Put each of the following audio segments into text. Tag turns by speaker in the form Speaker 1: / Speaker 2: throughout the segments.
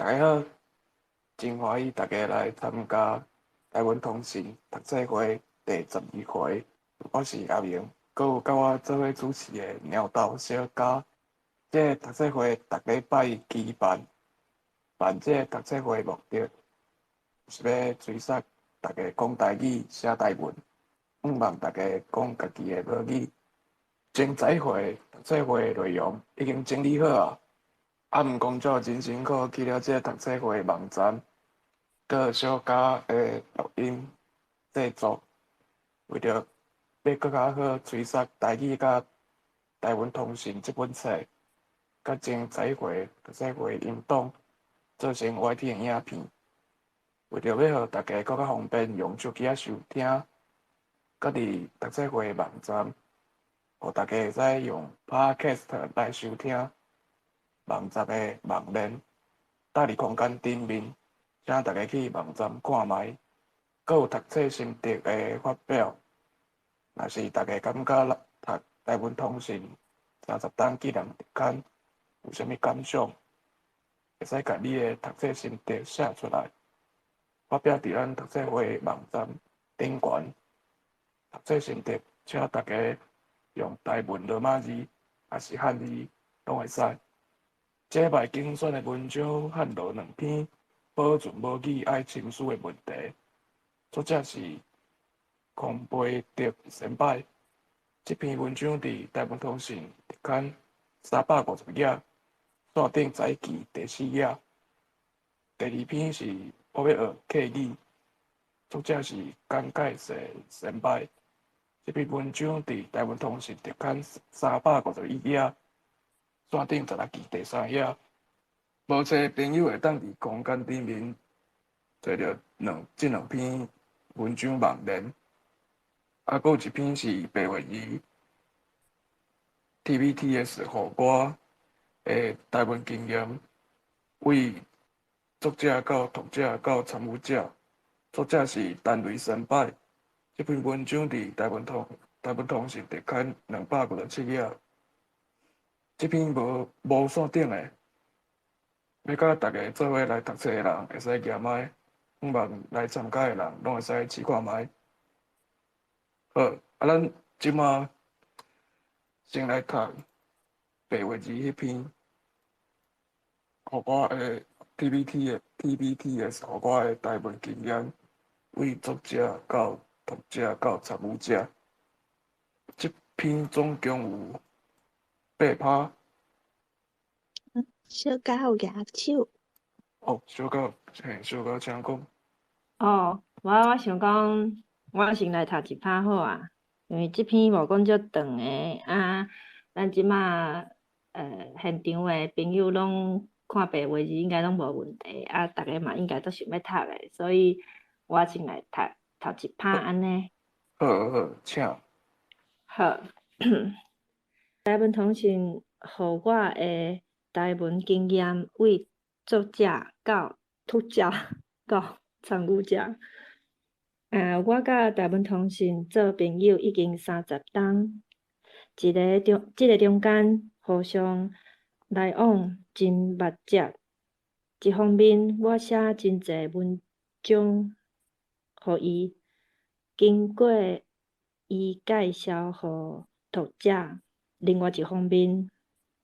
Speaker 1: 大家好，真欢喜大家来参加台湾通信读册会第12回。我是阿明，阁有甲我做伙主持的鸟豆小嘉。这个读册会逐礼拜一举办，这个读册会的目的是要催促大家讲台语、写台文，毋望大家讲家己的母语。前几回读册会的内容已经整理好啊。毋工作真辛苦，去了这个读册会的网站，搁小加的录音制作，为着要搁较好催促台语甲台湾通信这本册，甲前十一回读册会音档做成 YT 的影片，为着要互大家搁较方便用手机收听，搁伫读册会的网站，互大家会使用 Podcast 来收听。网站的网链，搭伫空间顶面，请大家去网站看卖。阁有读册心得的发表，若是大家感觉读台湾通信30档技能特刊有啥物感想，会使甲你的读册心得写出来，发表伫咱读册会网站顶悬。读册心得，请大家用台文罗马字，也是汉字，拢会使。这摆精选的文章汉罗2篇，保存母语爱情书的问题。作者是孔培德先摆。这篇文章伫台湾通信特刊350页，线顶载记第4页。第2篇是我要学客语，作者是简介世先摆。这篇文章伫台湾通信特刊351页。线顶16记第3页，无册的朋友会当伫空间顶面找着这两篇文章网链，还佫有一篇是白话语 TVTS 互我的台湾经验，为作者到读者到参与者，作者是陈瑞先摆。这篇文章伫台湾通信特刊257页。这篇无线顶的，要甲大家做伙来读册的人会使验卖，毋望来参加的人拢会使试看卖。好，咱即马先来读白话字迄篇，互我的 TVTS 互我的台湾经验，为作者到读者到参与者。这篇总共有8趴。
Speaker 2: 小嘉有举手。
Speaker 1: 哦，小高，小高请讲。
Speaker 3: 我想讲，我先来读一拍好啊，因为即篇无讲足长诶啊，咱即马现场诶朋友拢看白话字应该拢无问题啊，逐个嘛应该都想要读诶，所以我先来读一拍安尼。
Speaker 1: 好，请。
Speaker 3: 好，台湾通信互我诶台文经验，为作者到读者到参与者。我甲台湾通信做朋友已经30档，即个中间互相来往真密切。一方面，我写真侪文章互伊，经过伊介绍互读者；另外一方面，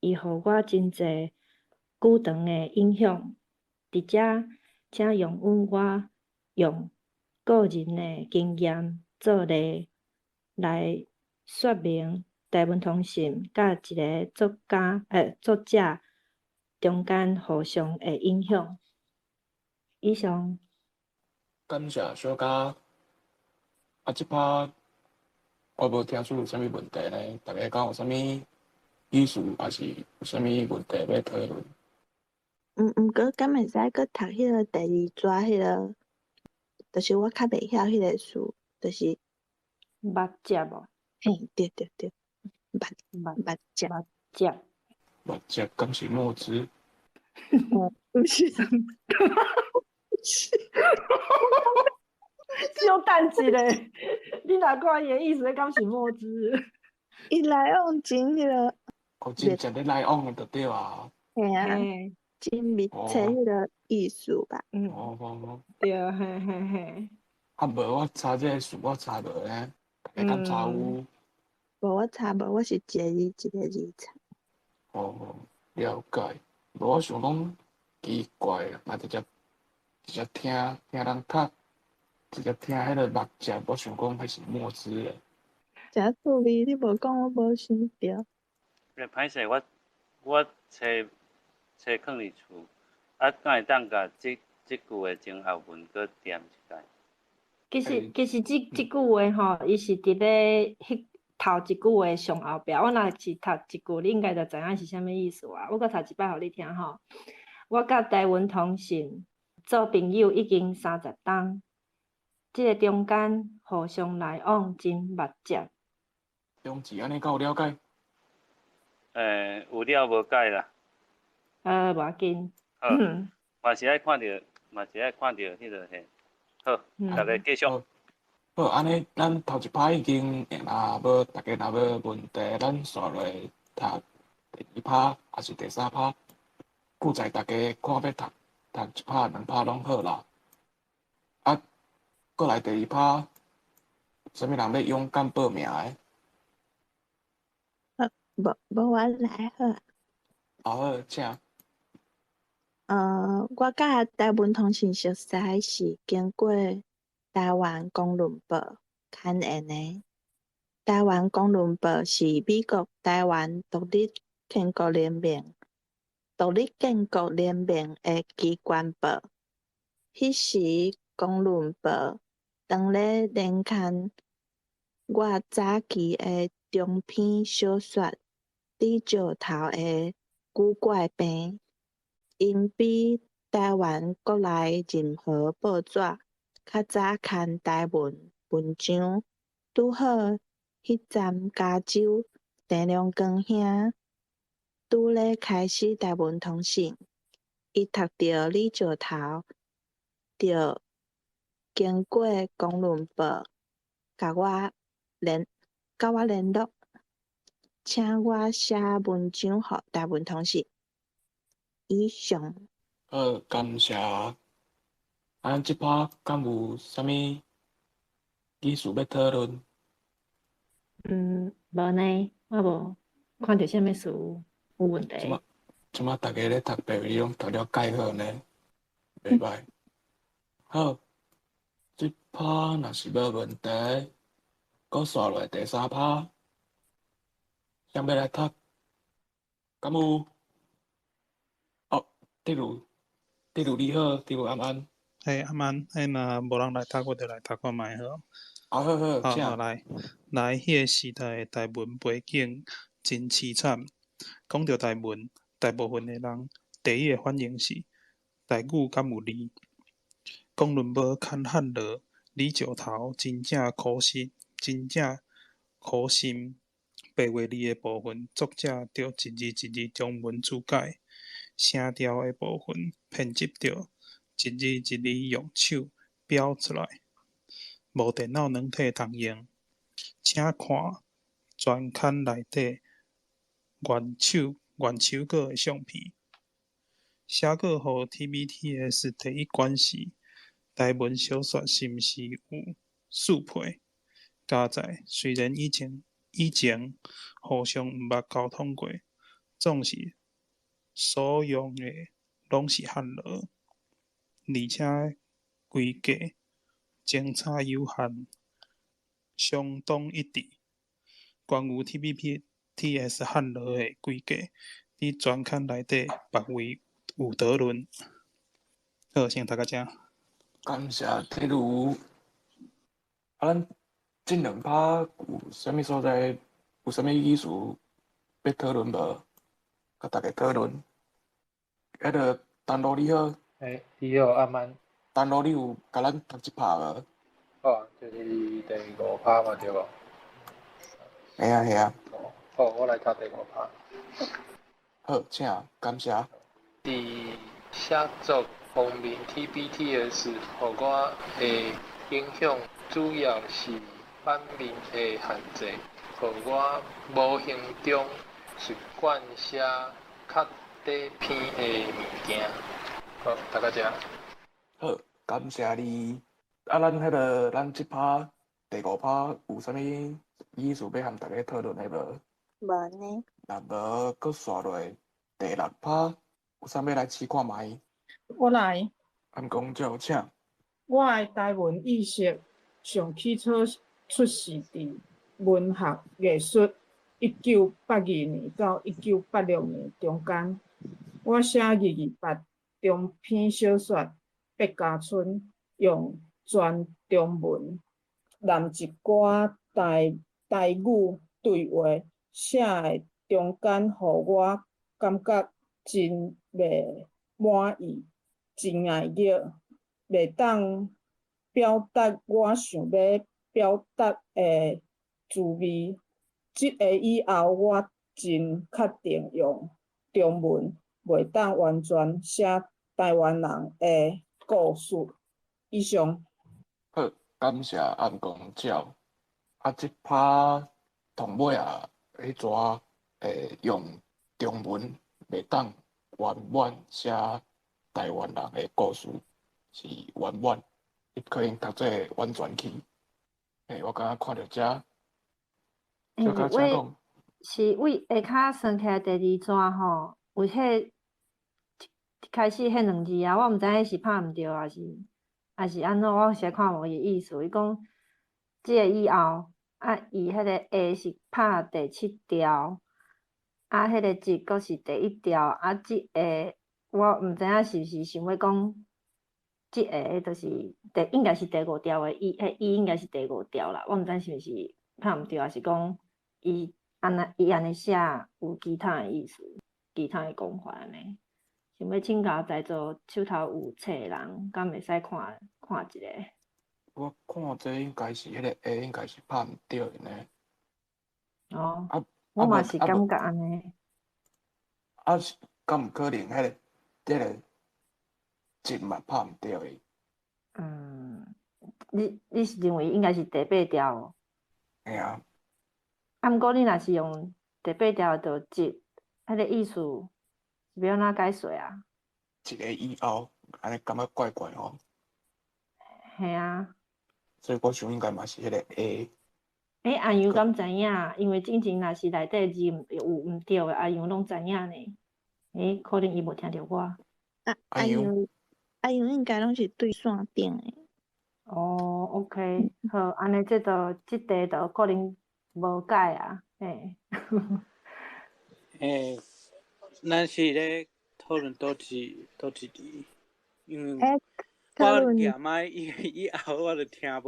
Speaker 3: 伊互我真侪久长的影响。伫遮，请容允我用个人的经验做例来说明台湾通信甲一个作者中间互相的影响。以上。
Speaker 1: 感谢小嘉。即摆我无听出有啥物问题呢？大家敢有啥物意思，还是有啥物问题要讨论？
Speaker 2: 毋过敢会使搁读迄个第2纸迄个，就是我较袂晓迄个词，就是
Speaker 3: 目接无？
Speaker 2: 嘿，对，目接。
Speaker 3: 目接。
Speaker 1: 目接敢是墨汁？
Speaker 2: 不是。
Speaker 3: 小等一下，你若看伊的意思，敢是墨汁？
Speaker 2: 伊来往真迄个。
Speaker 1: 真正咧来往的就对啊。
Speaker 2: 嘿啊。真密切
Speaker 1: 哦
Speaker 2: 迄个意思吧。
Speaker 1: 哦，
Speaker 3: 对，嘿嘿嘿，
Speaker 1: 啊无我查这个数我查无呢，大家敢查有？
Speaker 3: 嗯，
Speaker 2: 无我查无，我是一个字一个字查。
Speaker 1: 哦，了解。无我想讲奇怪，嘛直接听人读，直接听迄个目节，我想讲迄是墨汁诶。
Speaker 2: 真趣味，你无讲我无想着。
Speaker 4: 歹势，我找放伫厝，啊，敢会当甲即句诶前后文搁点一下？
Speaker 3: 其实即句话吼，伊是伫咧迄头一句话上后壁。我若是读一句，你应该就知影是啥物意思啊。我搁读一摆互你听吼。我甲台湾通信做朋友已经30冬，即个中间互相来往真密切。
Speaker 1: 中字安尼敢有了解？
Speaker 4: 有了无解啦。
Speaker 3: 无要紧。
Speaker 4: 好，嘛是爱看着迄个嘿。好，大家继续。
Speaker 1: 好，安尼咱头一趴已经，若要大家若要问题，咱刷落读第二趴还是第三趴，顾在大家看要读一趴两趴拢好啦。啊，过来第二趴，啥物人要勇敢报名诶？
Speaker 2: 无我来好。
Speaker 1: 好，请。
Speaker 2: 我甲台湾通信熟识是经过台湾公论报刊印的。台湾公论报是美国台湾独立建国联盟的机关报。迄时公论报当咧连刊我早期的中篇小说李石头的《古怪病》，因比台湾国内任何报纸较早刊台文文章，拄好迄站加州陈良光兄拄咧开始台文通信，伊读到李石头，就经过公论报甲我联络，请我写文章互台文通信。以上。
Speaker 1: 好，感谢。咱即趴敢有啥物意思要讨论？
Speaker 3: 无呢，我无看到啥物事有问题。
Speaker 1: 即马大家咧读白米拢读了解好呢，袂歹。好，即趴若是无问题，搁刷落第三趴，谁要来读？敢有？哦，滴如你好，滴如安安。
Speaker 5: 嘿，阿曼，若无人来读，我就来读看卖好。
Speaker 1: 好，
Speaker 5: 好，来，迄个时代的台文背景真凄惨。讲到台文，大部分的人第一个反应是台语敢有字。公论报刊汉落，李石头真正苦心。白话字的部分，作者着一字一字将文字改，声调的部分编辑着一字一字用手标出来，无电脑软体通用，请看专刊内底原手稿的相片。写稿予 TBTS 第一关是台文小说是毋是有4倍？加在虽然以前互相毋捌沟通过，总是所用的拢是汉语，而且规格精差有限，相当一致。关于 TBTS 汉语的规格，伫专刊内底别位有讨论。好，先大家遮。
Speaker 1: 感谢铁如。咱即两趴有啥物所在？有啥物意思要讨论无？甲大家讨论。迄个丹罗你好。
Speaker 6: 你好，阿曼。
Speaker 1: 丹罗你有甲咱读一趴无？
Speaker 6: 哦，就是第5趴嘛，对无？
Speaker 1: 嘿啊。
Speaker 6: 好，我来读第5趴。
Speaker 1: 好，请，感谢。
Speaker 6: 伫写作方面 ，TBTS 互我的影响主要是版面的限制，互我无形中习惯写较底片的物件。好，大家遮。
Speaker 1: 好，感谢你。咱即趴第5趴有啥物意思要和大家讨论的无？
Speaker 2: 无呢？
Speaker 1: 若无，搁刷落第6趴，有啥要来试看觅？
Speaker 7: 我来，
Speaker 1: 按讲就请。
Speaker 7: 我的台文意识上起初出世伫文学艺术1982年到1986年中间。我写228中篇小说《百家村》，用全中文含一寡台语对话写的中间，互我感觉真袂满意，真爱约，袂当表达我想要表达的滋味。这个以后，我真确定用中文袂当完全写台湾人的故事。以上。
Speaker 1: 好，感谢暗公照。即趴同尾迄纸用中文袂当完满写台湾人的故事，是完满，伊可能读做完全去。我刚刚看到遮，小可请讲。
Speaker 3: 是为下骹算起来第2纸吼，有迄开始迄2字啊，我毋知影是拍毋对，还是安怎，我实看无伊意思。伊讲即个以后，伊迄个A是拍第7条，迄个字阁是第1条，即个我毋知影是毋是想要讲，即个就是应该是第5条的伊应该是第5条啦，我毋知是毋是拍毋对，还是讲伊安尼写有其他的意思，其他的讲法安尼。想要请教在座手头有册的人，敢会使看一下？
Speaker 1: 我看这应该是迄个 A， 应该是拍毋对的呢。
Speaker 3: 哦，我嘛是感觉安尼。
Speaker 1: 是敢有可能迄个字嘛拍毋对的？
Speaker 3: 你是认为应该是第8条哦？
Speaker 1: 嘿啊。
Speaker 3: 毋过你若是用第8条的字，迄个意思是要安怎解说啊？
Speaker 1: 一个以后，安尼感觉怪怪吼。
Speaker 3: 嘿啊。
Speaker 1: 所以我想应该嘛是迄个 A。
Speaker 3: 阿阳敢知影？因为之前若是内底字有毋对的，阿阳拢知影呢。可能伊无听着我。
Speaker 2: 阿阳应该拢是对线顶的。
Speaker 3: 哦 ，OK， 好，安尼即题就可能无解啊，嘿。
Speaker 5: 咱是咧讨论倒一字，因为我夹麦以后我就听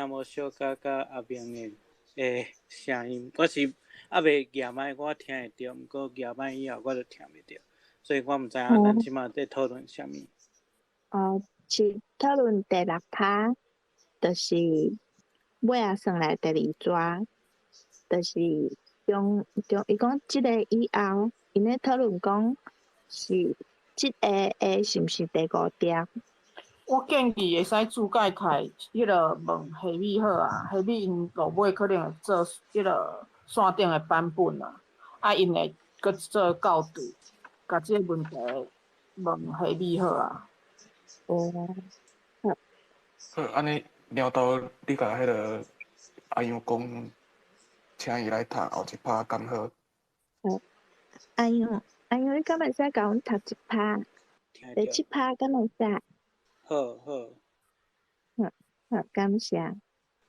Speaker 5: 无小可甲阿明的声音，我是未夹麦我听会着，毋过夹麦以后我就听袂着，所以我毋知影咱即马在讨论啥物。
Speaker 2: 是讨论第6趴，就是尾算来第2纸，就是伊讲即个以后，因咧讨论讲是即个是毋是第5条？
Speaker 7: 我建议会使注解开，迄个问下米好啊，下米因落尾可能会做迄个线顶的版本啊，因会搁做校对，甲即个问题问下米好啊。
Speaker 1: 好，安尼聊到你甲迄个阿阳讲，请伊来读后1趴，敢好？
Speaker 2: 阿阳，你敢会使甲阮读1趴？第7趴敢会使？
Speaker 5: 好，
Speaker 2: 感谢。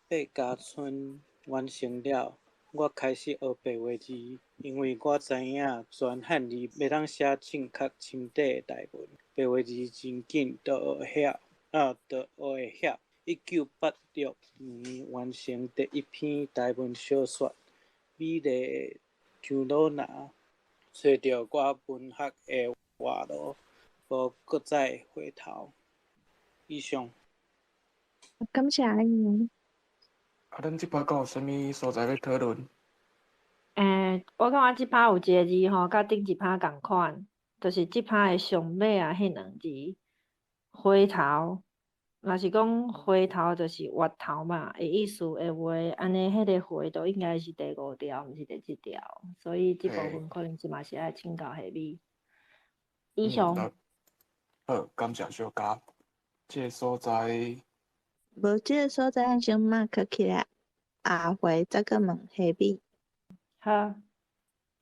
Speaker 5: 百家村完成了，我开始学白话字，因为我知影全汉字袂当写正确深底的台文，白话字真紧就学会晓。1986年完成第1篇台文小说《美丽的张罗娜》，找到我文学的活路，无搁再回头。以上。
Speaker 2: 感谢阿阳。
Speaker 1: 咱即摆敢有啥物所在要讨论？
Speaker 3: 我感觉即趴有一个字吼，甲顶1趴共款，就是即趴的上尾迄2字，回头。若是讲回头，就是越头嘛，的意思的话，安尼迄个回就应该是第5条，毋是第7条，所以即部分可能是嘛是爱请教下米。以上。
Speaker 1: 好，感谢小嘉。这个所在，
Speaker 2: 无即个所在先 mark 起来，下回再个问下面。
Speaker 3: 好，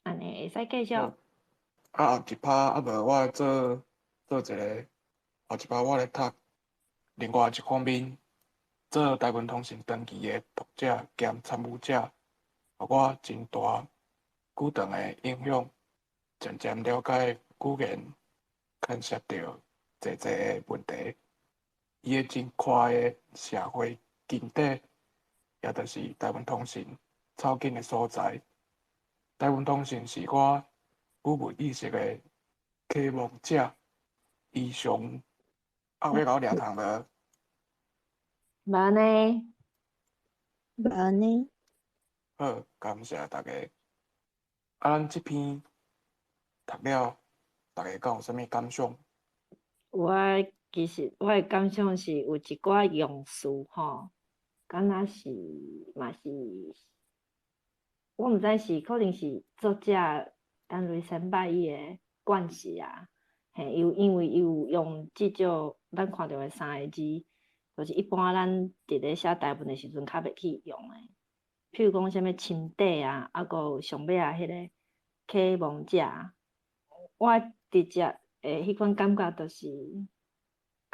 Speaker 3: 安尼会使继续。
Speaker 1: 好后一趴啊无我来做一个，后一趴我来读另外一方面，做台湾通信长期的读者兼参与者，互我真大久长的影响，渐渐了解语言，牵涉到侪的问题。伊个真快的社会经济，也就是台湾通信草根的所在。台湾通信是我语文意识的启蒙者。以上后尾甲我掠糖无？
Speaker 3: 无呢？
Speaker 2: 无呢？
Speaker 1: 好，感谢大家。咱即篇读了，大家敢有啥物感想？
Speaker 3: 其实我的感想是有一寡用词吼，敢若是嘛是，我毋知是可能是作者单雷先捌伊的惯势啊，嘿，因为伊有用即种咱看到的三个字，就是一般咱伫咧写台文的时阵较袂去用的，譬如讲啥物亲底啊，啊个有上尾啊迄个启蒙者，我直接迄款感觉就是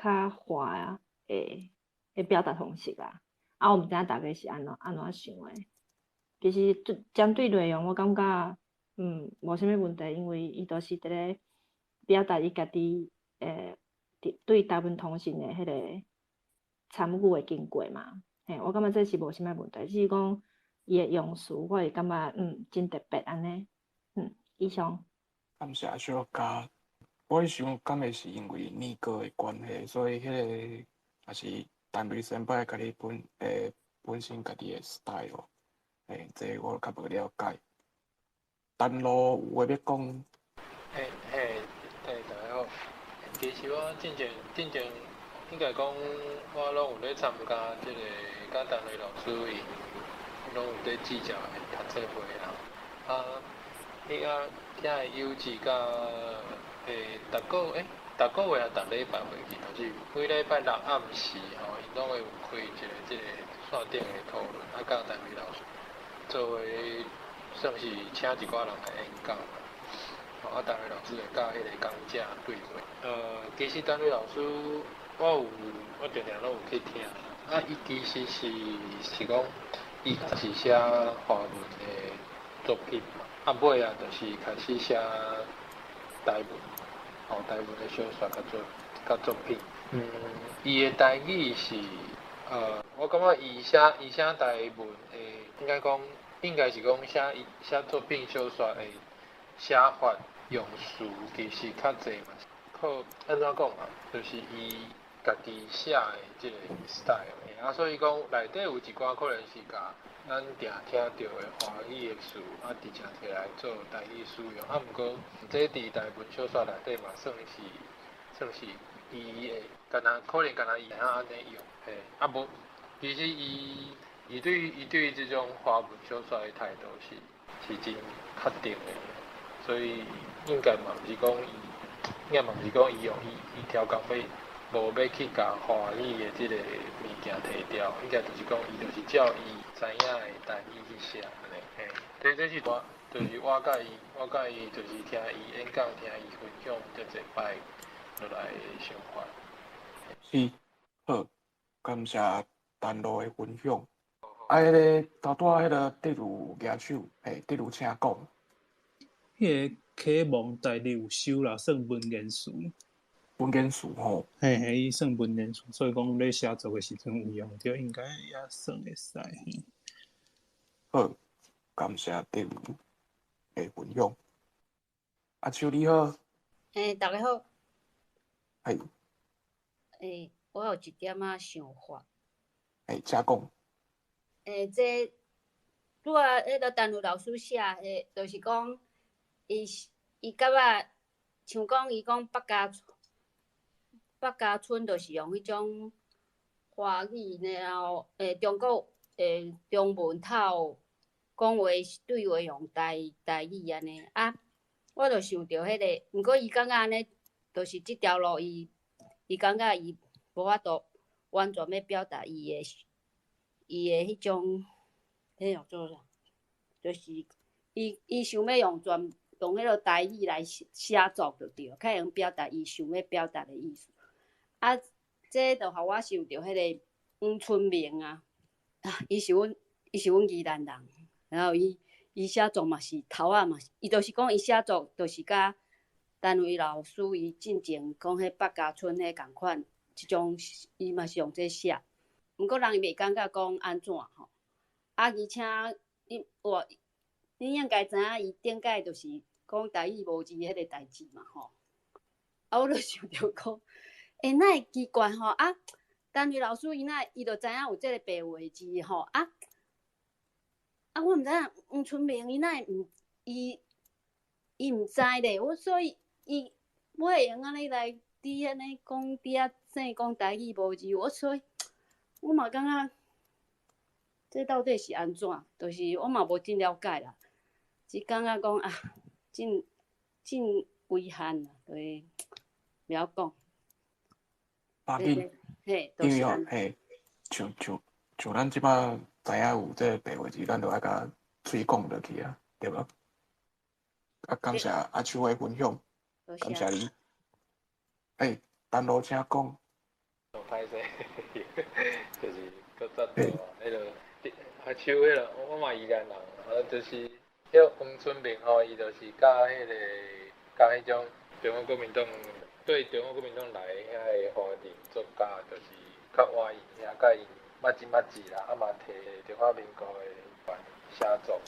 Speaker 3: 较滑啊，诶表达方式啦。啊，我毋知影大家是安怎想的。其实针对内容，我感觉无啥物问题，因为伊都是伫咧表达伊家己对台湾通信的迄个参与的经过嘛。嘿，我感觉这是无啥物问题，只是讲伊的用词，我会感觉真特别安尼。以上。
Speaker 1: 感谢小嘉。我想敢会是因为年过的关系，所以迄个也是单位先摆家己本身家己的 style。这个我较无了解。丹路有话要讲？
Speaker 6: 嘿，大家好。其实我之前应该讲，我拢有咧参加即个甲单位老师因拢有咧记者的读册会啦。迄遐的友志甲逐个月啊，逐礼拜袂记，就是每礼拜六暗时吼，因拢会有开一个即个线顶的讨论，啊，甲单位老师作为算是请一寡人来演讲。啊，单位老师会甲迄个讲者对话。其实单位老师我常常拢有去听。啊，伊其实是讲，伊是写华文的作品嘛。啊，尾啊，就是开始写台文，台文的小说甲作品。伊的台语是我感觉伊写台文的，应该是讲写作品小说的写法用词其实较济嘛，靠安怎讲啊？就是伊家己写的即个 style。所以讲内底有一寡可能是甲咱定听到的华语的词，直接摕来做台语使用。毋过这伫台文小说内底嘛，算是伊的可能伊会安尼用。无其实伊对于这种华文小说的态度是真确定的。所以应该嘛毋是讲伊用伊调工要去甲华语的即个物件摕掉，应该就是讲伊就是照伊知影的台语去写安尼。这是就是我甲伊就是听伊演讲，听伊分享这一摆落来的想法。
Speaker 1: 是，好，感谢丹路的分享。迄个头拄迄个第二举手，第二请讲。
Speaker 5: 迄个启蒙大流修啦，算文言词。
Speaker 1: 文言词吼。
Speaker 5: 嘿，伊算文言词，所以讲咧写作的时阵有用着，应该也算会使。
Speaker 1: 好，感谢第二的分享。阿秋你好。
Speaker 8: 大家好。我有一点仔想法。
Speaker 1: 请讲。
Speaker 8: 这拄仔迄个陈如老师写的，就是讲。伊感觉像讲伊讲百家村，就是用迄种华语，然后中文套讲话对话用台语安尼。我就想着迄个，毋过伊感觉安尼就是即条路伊感觉伊无法度完全要表达伊诶迄种，迄叫做啥？就是伊想要用迄个台语来写作就对，较会用表达伊想要表达的意思。啊，这就互我想到迄个黄春明啊，伊是阮宜兰人，然后伊写作嘛是头仔嘛，伊就是讲伊写作就是甲单位老师伊进前讲迄百家村迄共款，即种伊嘛是用这写。毋过人伊袂感觉讲安怎吼，而且你应该知影伊顶届就是讲台语无字迄个代志嘛吼。我就想着讲，哪会奇怪吼啊？单位老师伊就知影有即个白话字吼我毋知影黄春明伊哪会伊毋知咧，所以伊会用安尼来伫安尼讲伫说讲台语无字，所以我嘛感觉这到底是安怎？就是我嘛无真了解啦，只感觉讲真遗憾啦，对，袂晓讲。
Speaker 1: 巴紧，
Speaker 8: 嘿，
Speaker 1: 因为嘿，像咱即摆知影有这白话字，咱就爱甲嘴讲落去啊，对无？啊，感谢阿秋的分享，感谢你。单路请讲。
Speaker 6: 歹势，就是搁早到迄个阿秋迄个，我嘛宜兰人，就是迄个黄春明吼，伊就是甲迄种中国国民党对中国国民党来遐个华人作家，就是较欢喜遐，甲伊捌字啦，嘛摕中华民国的写作，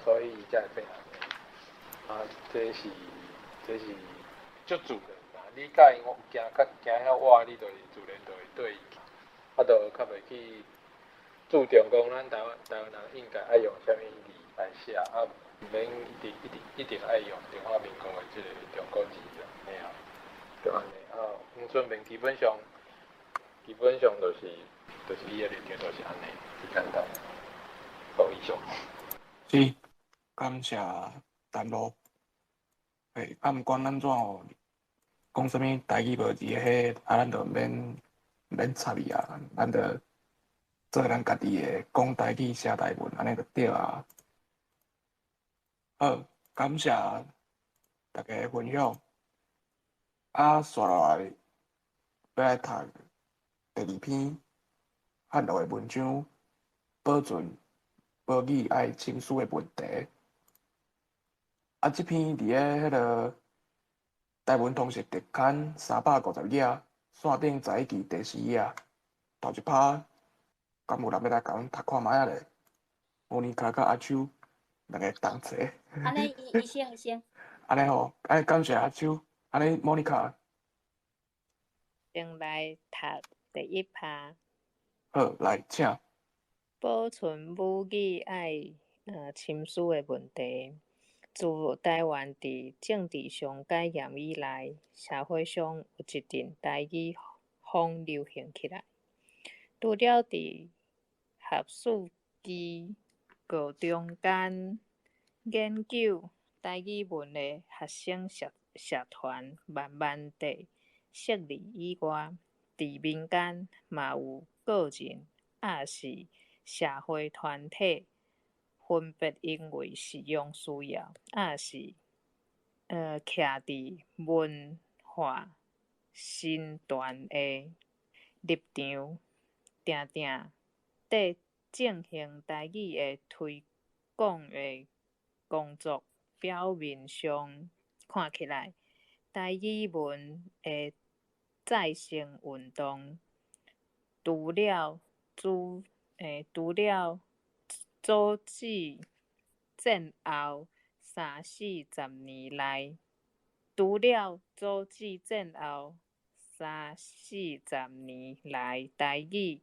Speaker 6: 所以伊才会变安尼。这是足自然啦。你甲伊行遐晏，你就是自然就会对伊嘛，就较袂去注重讲咱台湾人应该爱用啥物字来写，毋免一定爱用中华民国的即个中国字啦，嘿啊，就安尼黄春明基本上就是伊的立场就是安尼，简单，好以上。
Speaker 1: 是，感谢丹路。毋管安怎吼，讲啥物台语无字迄，咱就免插伊啊，咱就做咱家己的，讲台语写台文，安尼就对啊。好，感谢大家分享。接落来要来读第2篇汉路的文章，保存保语爱情书的问题。这篇伫迄个台文通识特刊350页，线顶在记第4页，头一拍，敢有人要来甲阮读看卖咧？莫妮卡甲阿秋两个同齐。
Speaker 8: 安尼伊先。
Speaker 1: 安尼吼，感谢阿秋，安尼莫妮卡。
Speaker 9: 先来读第1趴。
Speaker 1: 好，来请。
Speaker 9: 保存母语爱亲疏的问题。自台湾伫政治上改严以来，社会上有一阵台语风流行起来。除了伫学术机构中间研究台语文的学生社团慢慢地设立以外，伫民间嘛有个人也是社会团体。分别因为实用需要，也是徛伫文化身段的立场，定定伫进行台语的推广的工作。表面上看起来，台语文的再生运动，除了组织战后30-40年来，台语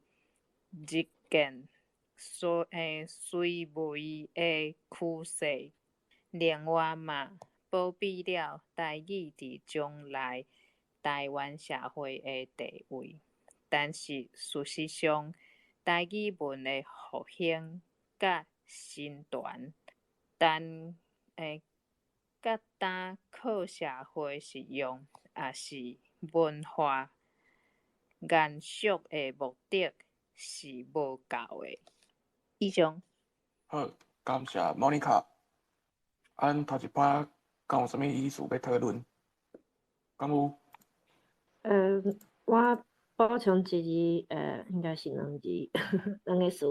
Speaker 9: 日渐衰微的趋势。另外嘛，保庇了台语伫将来台湾社会的地位。但是事实上，台语文的复兴甲身段，甲担靠社会实用，也是文化延续的目的是无够的。以上。
Speaker 1: 好，感谢莫妮卡。俺头一摆敢有啥物意思要讨论？敢有？
Speaker 3: 我补充一字，应该是两字，两个词。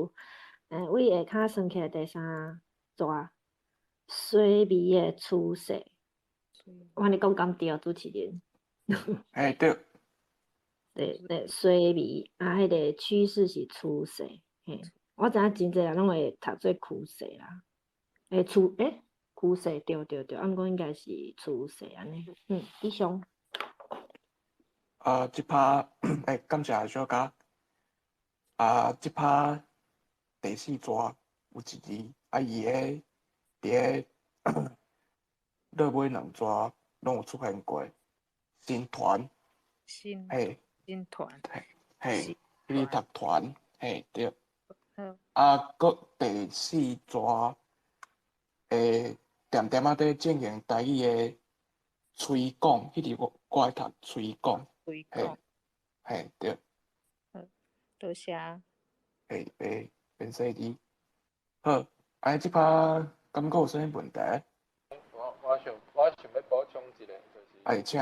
Speaker 3: 为下骹算起来第三蛇，水味的趋势。我安尼讲敢对，主持人？
Speaker 1: 嘿，对。
Speaker 3: 对，水味迄个趋势是趋势。嘿，我知影真侪人拢会读做趋势啦。趋势，对，毋过应该是趋势安尼。以上。
Speaker 1: 即拍感谢小嘉。即拍第四蛇有一字，伊个伫个落尾两蛇拢有出现过。新团。
Speaker 9: 新团。
Speaker 1: 嘿，迄个读团，嘿对。
Speaker 9: 好。
Speaker 1: 搁第四蛇，点点仔在进行台语的推广，迄个我爱读推广。嘿对。
Speaker 9: 好，多谢。
Speaker 1: 嘿，变细字。好，即摆敢搁有啥物问题？
Speaker 6: 我想要补充一个，就是。
Speaker 1: 请。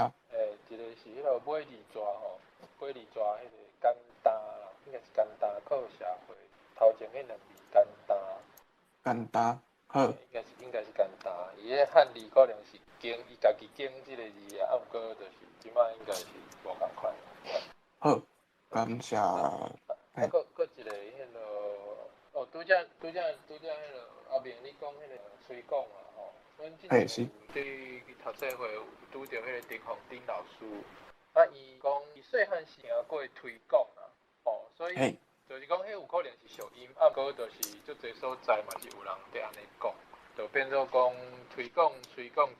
Speaker 6: 一个是迄个尾二蛇吼，尾二蛇迄个简单啦，应该是简单靠社会。头前迄两字简单。
Speaker 1: 简单，好。
Speaker 6: 应该是简单，伊迄汉字可能是经，伊家己经即个字啊，毋过就是即摆应该是无共款。
Speaker 1: 好，感谢。
Speaker 6: 搁一个迄落，拄则迄落后面你讲迄个推广啊吼，阮之前对读册会有拄着迄个丁宏丁老师，伊讲伊细汉时听过推广啊，所以就是讲迄有可能是俗音，毋过就是足侪所在嘛是有人伫安尼讲，就变做讲推广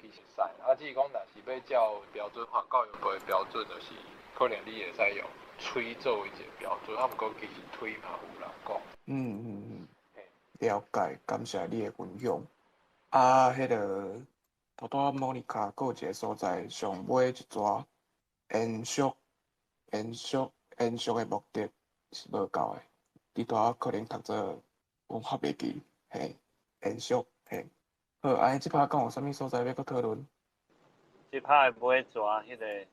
Speaker 6: 其实使，只是讲若是要照标准化教育部的标准，就是可能你会使用吹作为一个标准，毋过其实推嘛有人讲。
Speaker 1: 了解，感谢你的分享。迄个拄拄莫妮卡搁有一个所在，上尾一蛇延续的目的是无够的。你拄可能读做文化袂记，嘿，延续，嘿。好，即摆敢有啥物所在要搁讨论？
Speaker 4: 即摆的尾蛇迄个，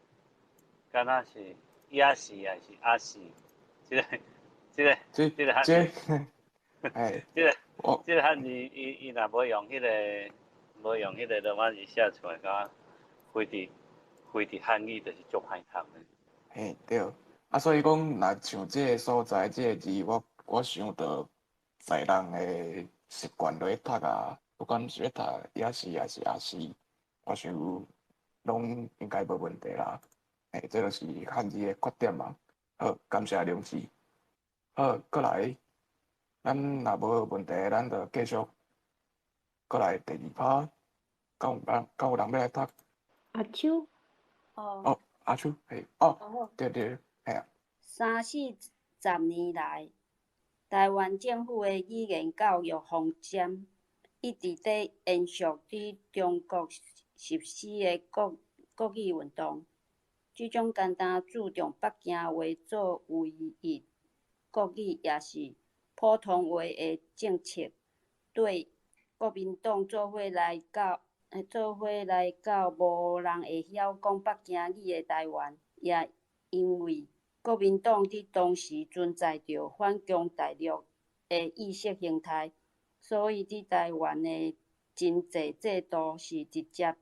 Speaker 4: 敢若是野士还是阿士？即个汉字，即个汉字，伊若无用迄个罗马字写出来，甲非伫汉语，就是足歹读的。
Speaker 1: 嘿对，所以讲，若像即个所在，即个字，我想到在人的习惯落去读啊，不管是要读野士还是阿士，我想拢应该无问题啦。这就是汉字的缺点嘛。好，感谢梁师。好，过来，咱若无问题，咱就继续过来第二趴。敢有人要来读？
Speaker 3: 阿秋。
Speaker 1: 阿秋，嘿，对，嘿啊。
Speaker 8: 30年来，台湾政府的语言教育方针一直在延续伫中国实施的国语运动。这种简单注重北京话作唯一国语，也是普通话的政策，对国民党做伙来到无人会晓讲北京语的台湾，也因为国民党伫当时存在着反攻大陆的意识形态，所以伫台湾的经济制度是直接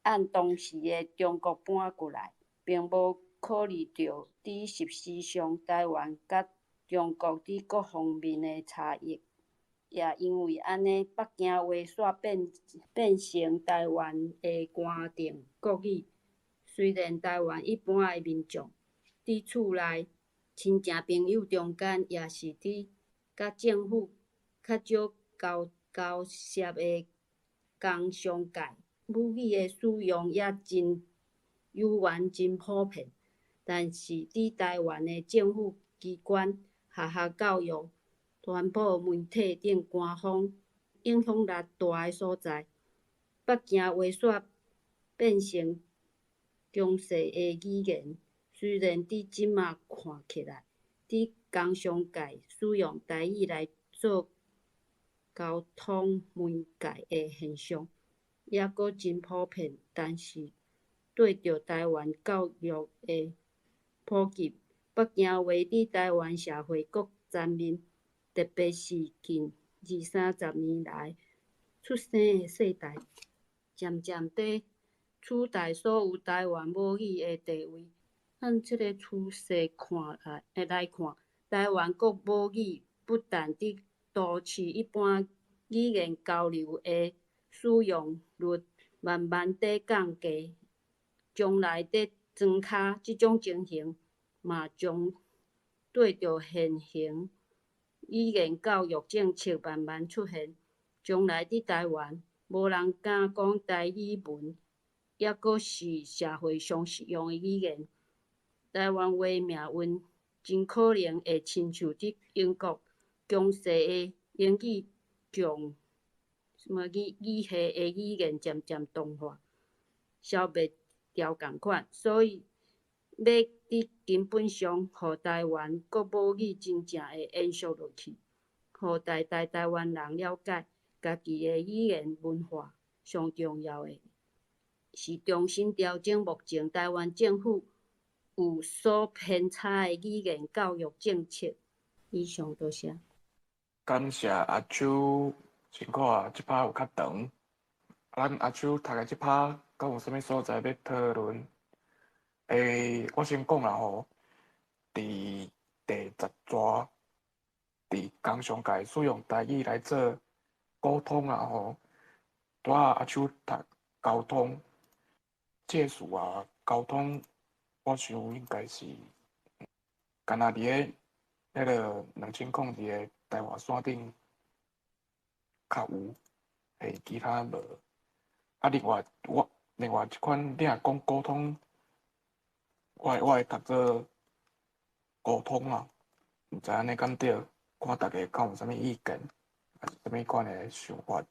Speaker 8: 按当时的中国搬过来，并无考虑到伫实施上台湾甲中国伫各方面的差异。也因为安尼，北京话煞变成台湾的官定国语。虽然台湾一般的民众伫厝内亲情朋友中间，也是伫甲政府较少交涉的工商界，母语的使用也真悠远、真普遍。但是伫台湾的政府机关、学校教育、传播媒体等官方影响力大的所在，北京话煞变成强势的语言。虽然伫即马看起来，伫工商界使用台语来做交通媒介的现象，抑阁真普遍，但是对着台湾教育的普及，北京话伫台湾社会各层面，特别是近20-30年来出生的世代，渐渐地取代所有台湾母语的地位。按即个趋势来看，台湾国母语不但伫都市一般语言交流的使用率慢慢地降低，将来伫庄脚即种情形嘛将对着现行语言教育政策慢慢出现。将来伫台湾，无人敢讲台语文，抑阁是社会上实用的语言。台湾话命运真可能会亲像伫英国强势的英语强语系的语言渐渐同化，消灭掉共款。所以要伫根本上，互台湾国母语真正会延续落去，互台湾人了解家己的语言文化。上重要的是重新调整目前台湾政府有所偏差的语言教育政策。以上多谢。
Speaker 1: 感谢阿秋，辛苦啊，即趴有较长。咱阿秋读的即趴，敢有啥物所在要讨论？我先讲啦吼，伫第10纸，伫工商界使用台语来做沟通啦吼。拄仔阿秋读交通，这事啊，交通，我想应该是，干那伫个迄个2002个台华线顶较有，其他无。啊，另外一款，你若讲沟通，我会读做沟通啊，毋知安尼敢对？看大家敢有啥物意见，还是啥物款的想法？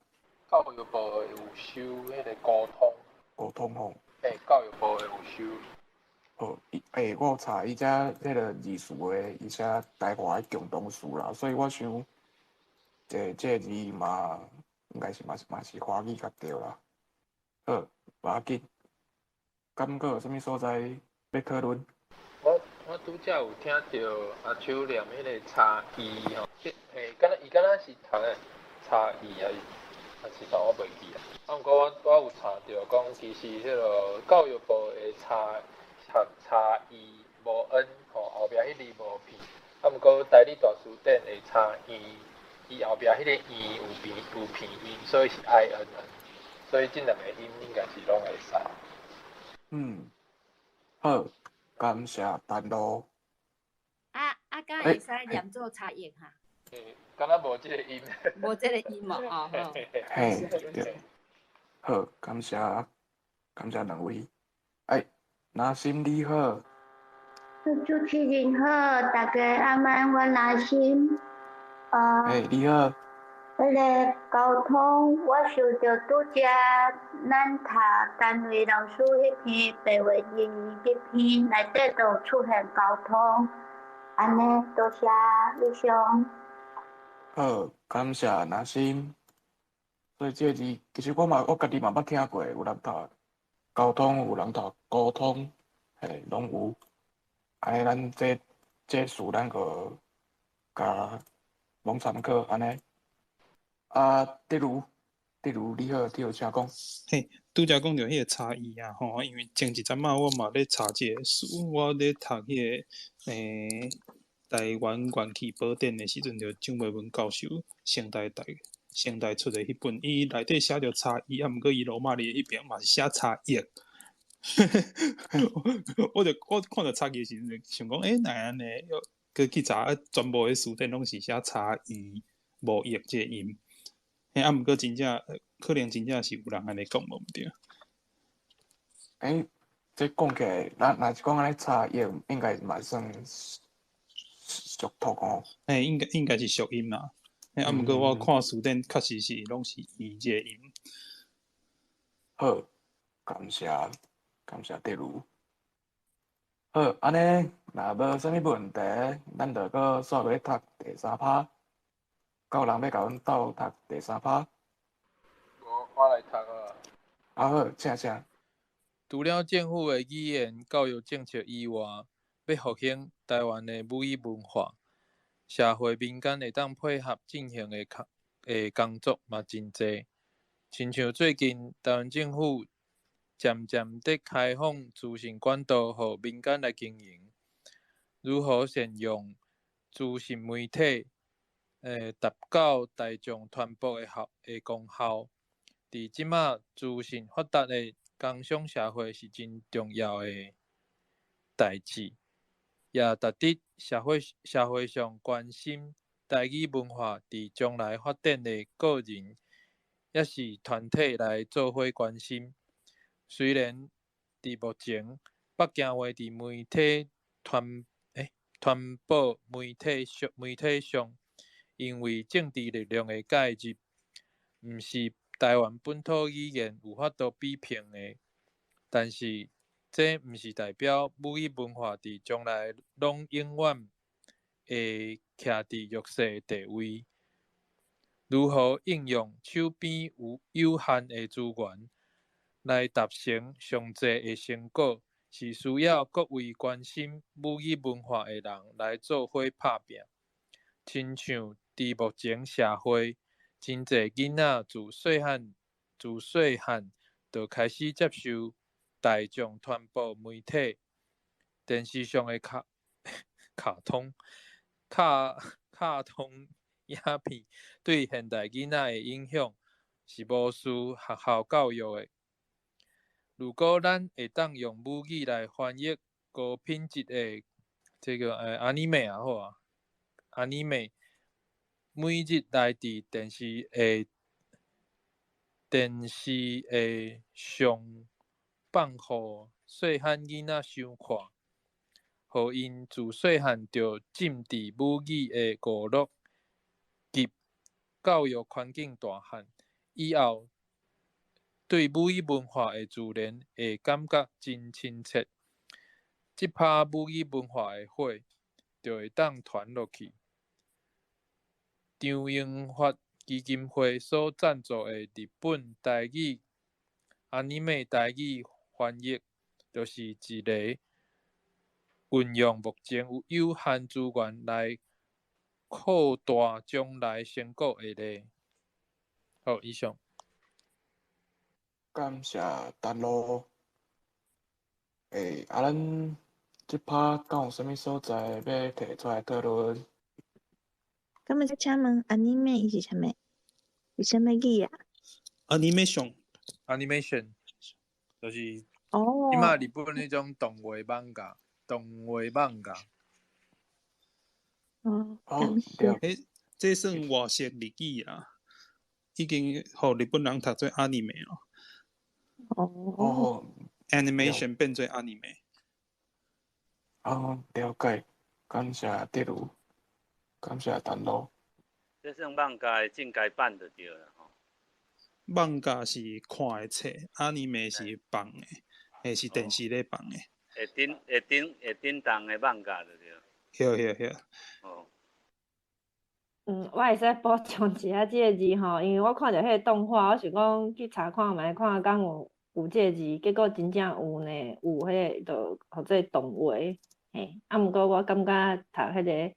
Speaker 6: 教育部会有收迄个沟通，
Speaker 1: 沟通吼。
Speaker 6: 教育部会有收。
Speaker 1: 哦，我有查伊遮迄个字词的，而且台华的共同词啦，所以我想，这个字嘛，应该是嘛是华语较对啦。好，无要紧。敢阁有啥物所在要讨论？
Speaker 6: 我拄则有听到阿秋念迄个差异吼，伊敢若是读诶差异还是啥我袂记啊。啊，毋过我有查到讲，其实迄个教育部的差异无 n 吼，后壁迄字无片。啊，毋过台语大词典的差异，伊后壁迄个伊有片音，所以是 i n n， 所以这两个音应该是拢会使。
Speaker 1: 好，感谢丹路。
Speaker 8: 敢会使念做差异哈？
Speaker 6: 敢若无即个音。
Speaker 8: 无即个音嘛，哦好。
Speaker 1: 嘿，对。好，感谢两位。那心你好。
Speaker 10: 主持人好，大家阿晚我拿心。
Speaker 1: 你好。
Speaker 10: 迄个交通，我想着拄则咱读单位老师迄篇白话英语迄篇内底都有出现交通，安尼多谢李兄。
Speaker 1: 好，感谢拿心。所以这个字其实我家己嘛捌听过，有人读交通，有人读沟通，拢有。安尼咱这事咱个甲拢参考安尼。例如你好，请讲。
Speaker 5: 嘿，拄则讲到迄个差异啊，吼，因为前一阵仔我嘛咧查一个书，我咧读迄个台湾元气宝典的时阵，就蒋维文教授现代出的迄本，伊内底写着差异，啊，毋过伊罗马里迄边嘛是写差异。我看到差异时阵，想讲，哪安尼？佮去查，全部的书典拢是写差异，无异这个音。啊，毋过真正可能真正是有人安尼讲，无毋对。
Speaker 1: 这讲起来，若是讲安尼差异，应该嘛算俗读哦。
Speaker 5: 应该是俗音啦。啊，毋过我看书典确实是拢是伊这个音。
Speaker 1: 好，感谢德如。好，安尼若无啥物问题，咱就搁煞落读第三趴。有人要甲阮斗读第三趴？
Speaker 6: 我来读啊。
Speaker 1: 好，请。
Speaker 6: 除了政府的语言教育政策以外，要复兴台湾的母语文化，社会民间会当配合进行的工作嘛真济。亲像最近台湾政府渐渐在开放资讯管道，予民间来经营，如何善用资讯媒体，达到大众传播的功效。伫即马资讯发达的工商社会是真重要的代志，也值得社会上关心台语文化伫将来发展的个人也是团体来做伙关心。虽然伫目前北京话伫媒体传播媒体上，因为政治力量的介入，毋是台湾本土语言有法度比拼的，但是这毋是代表母语文化伫将来拢永远会徛伫弱势的地位。如何应用手边有限的资源来达成上济的成果，是需要各位关心母语文化的人来做伙拍拼。亲像伫目前社会，真济囡仔自细汉就开始接受大众传播媒体、电视上的卡通影片，对现代囡仔的影响是无输学校教育的。如果咱会当用母语来翻译高品质的这个anime 啊，好啊 ，anime 每日来伫电视上放互细汉囡仔收看，互因自细汉就浸伫母语的娱乐及教育环境大汉，以后对母语文化的自然会感觉真亲切。即拍母语文化的火，就会当传落去。张英发基金会所赞助的日本台语 anime 台语翻译，就是一个运用目前有限资源来扩大将来成果的例。好，以上。
Speaker 1: 感谢陈路。咱即趴敢有啥物所在要提出来讨论？
Speaker 2: 咁么请问 anime 伊是啥物？是啥物语啊
Speaker 5: ？animation
Speaker 6: 就是即
Speaker 2: 哦，
Speaker 6: 马日本迄种动画漫画。
Speaker 2: 哦，
Speaker 1: 好，
Speaker 2: 感谢。
Speaker 5: 这算外式日语啊，已经互日本人读做 anime 咯。
Speaker 2: 哦。
Speaker 5: animation 变做 anime。
Speaker 1: 了解，感谢德如，感谢陈路。
Speaker 4: 这算漫画的正改版就对了吼。
Speaker 5: 漫画是看的册 ，anime 是放的，是电视咧放的。
Speaker 4: 会叮当的漫画就
Speaker 5: 对。对。
Speaker 4: 哦。
Speaker 3: 我会使补充一下这个字吼，因为我看到迄个动画，我想讲去查看觅看敢有这个字，结果真正有呢，有迄个就或者动画，嘿。毋过我感觉读迄个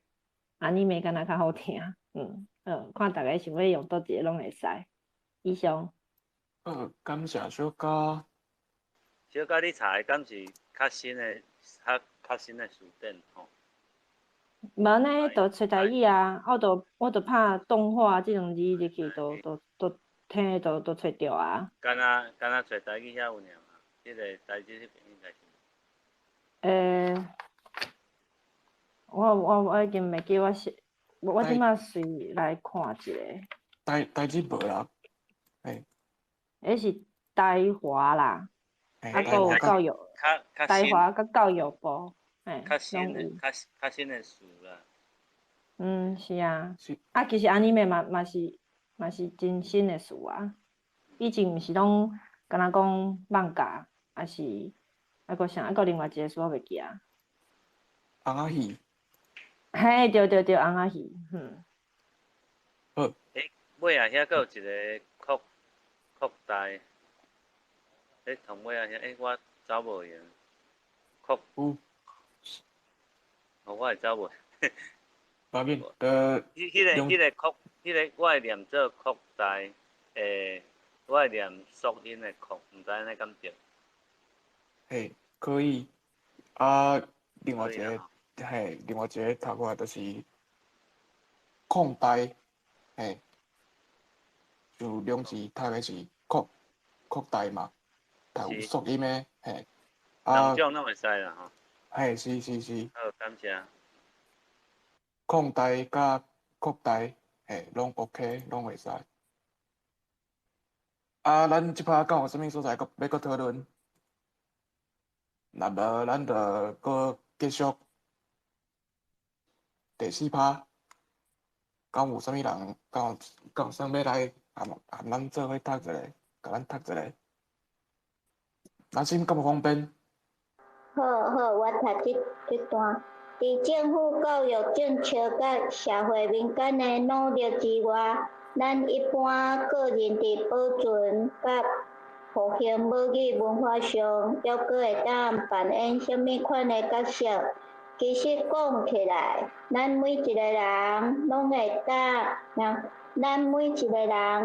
Speaker 3: anime 敢若较好听，看大家想要用倒一个拢会使。以上。
Speaker 1: 感谢小嘉。
Speaker 4: 小嘉，你查的敢是较新的书店吼？
Speaker 3: 无呢，就找台语啊，我就拍动画这两字入去，都听都找着啊。
Speaker 4: 敢若找台语遐有尔嘛？迄个台语迄边应该是。
Speaker 3: 我已经袂记我即马随来看一
Speaker 1: 个。台语无啦，
Speaker 3: 迄是台华啦，还有教育，台华甲教育部，
Speaker 4: 较新的书啦。
Speaker 3: 是啊。其实 anime 嘛是真新的事啊，以前毋是拢敢若讲放假，还是还佫啥？还佫另外一个词我袂记啊。
Speaker 1: 红仔戏。
Speaker 3: 嘿，对，红仔戏，
Speaker 1: 好。
Speaker 4: 尾仔遐佫有一个扩大，同尾仔遐，我找无用。扩。
Speaker 1: 有。
Speaker 4: 我会找无。
Speaker 1: 无要紧，
Speaker 4: 迄个扩，迄个我会念做扩大，我会念缩音的扩，毋知安尼敢对？
Speaker 1: 嘿，可以。啊，另外一个读过来就是空呆，嘿，就两字读的是扩大嘛，但有缩音的，嘿。
Speaker 4: 两种拢会使啦吼。
Speaker 1: 嘿，是。
Speaker 4: 好，感谢。
Speaker 1: 空呆甲扩大，嘿，拢 OK， 拢会使。咱即摆敢有啥物所在要讨论？若无，咱就搁继续第4趴。敢有啥物人？敢有啥要来含咱做伙读一下，甲咱读一下。若心敢有方便？
Speaker 10: 好，我读这段。伫政府教育政策甲社会民间的努力之外，咱一般个人伫保存甲复兴母语文化上，还佫会当扮演啥物款的角色？其实讲起来，咱每一个人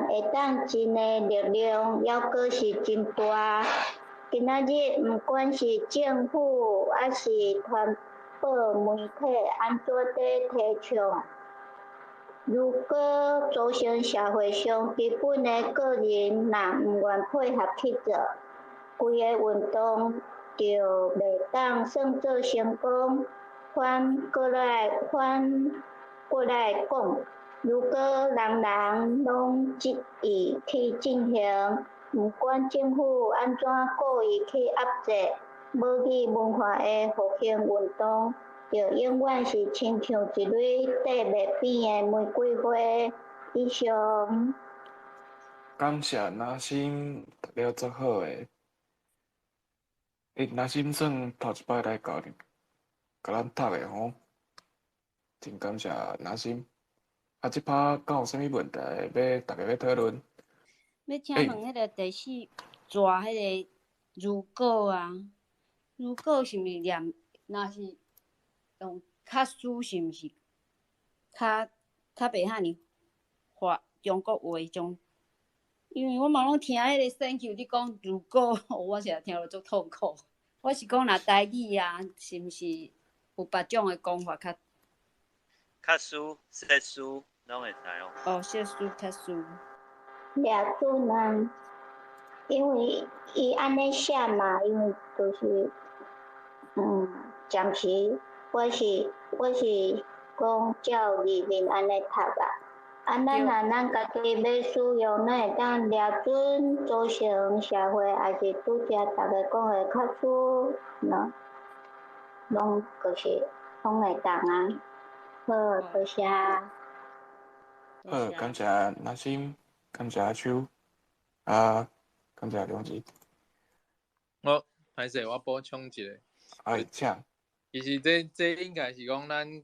Speaker 10: 会当尽的力量，还佫是真大。今仔日，毋管是政府还是传播媒体，安怎在提倡？如果造成社会上基本的个人若毋愿配合去做，规个运动就袂当算做成功。反过来讲，如果人拢积极去进行，毋管政府安怎故意去压制母语文化的复兴运动，就永远是亲像一蕊缀袂扁的玫瑰花。以上。
Speaker 1: 感谢若心读了足好诶。若心算头一摆来甲咱读诶吼，真感谢若心。即摆敢有啥物问题大家要讨论？
Speaker 8: 要请问迄个第4抓迄个如果啊，如果是毋是念？若是用较输，是毋是较袂遐尼发中国话种？因为我嘛拢听迄个 Thank you 你讲如果，我实在听落足痛苦。我是讲若台语啊，是毋是有别种的讲法
Speaker 4: 较输、识输拢会使哦。
Speaker 8: 哦，识输、较输。
Speaker 10: 掠准啊，因为伊安尼写嘛，因为就是暂时我是讲照字面安尼读啊。咱若咱家己要使用，咱会当掠准组成社会，还是拄则大家讲的较输，拢就是拢会当啊。好，多谢。
Speaker 1: 好，感谢若心，感谢阿秋，感谢梁子。
Speaker 6: 歹势，我补充一个。
Speaker 1: 请。
Speaker 6: 其实这应该是讲咱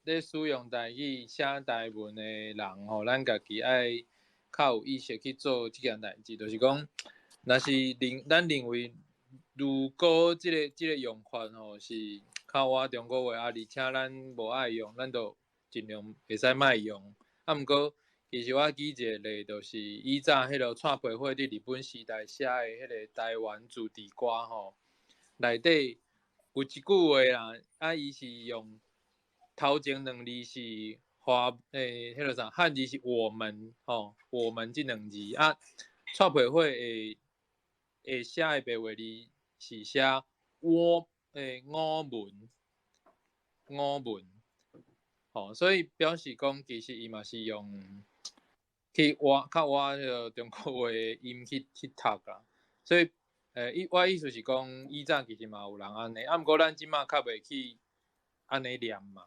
Speaker 6: 咧使用台语写台文的人吼，咱家己爱较有意识去做这件代志，就是讲，若是咱认为如果这个用法吼是靠我中国话，而且咱无爱用，咱就尽量会使莫用。毋过其实我举一个例，就是以早迄个蔡培火伫日本时代写的迄个台湾自治歌吼，内底有一句话啦，伊是用头前2字是迄个啥汉字是我们吼，我们这2字蔡培火会写的白话字是写我们吼，所以表示讲其实伊嘛是用去较挖迄个中国话的音去读啦，所以我意思是讲以前其实嘛有人安尼，毋过咱即马较袂去安尼念嘛，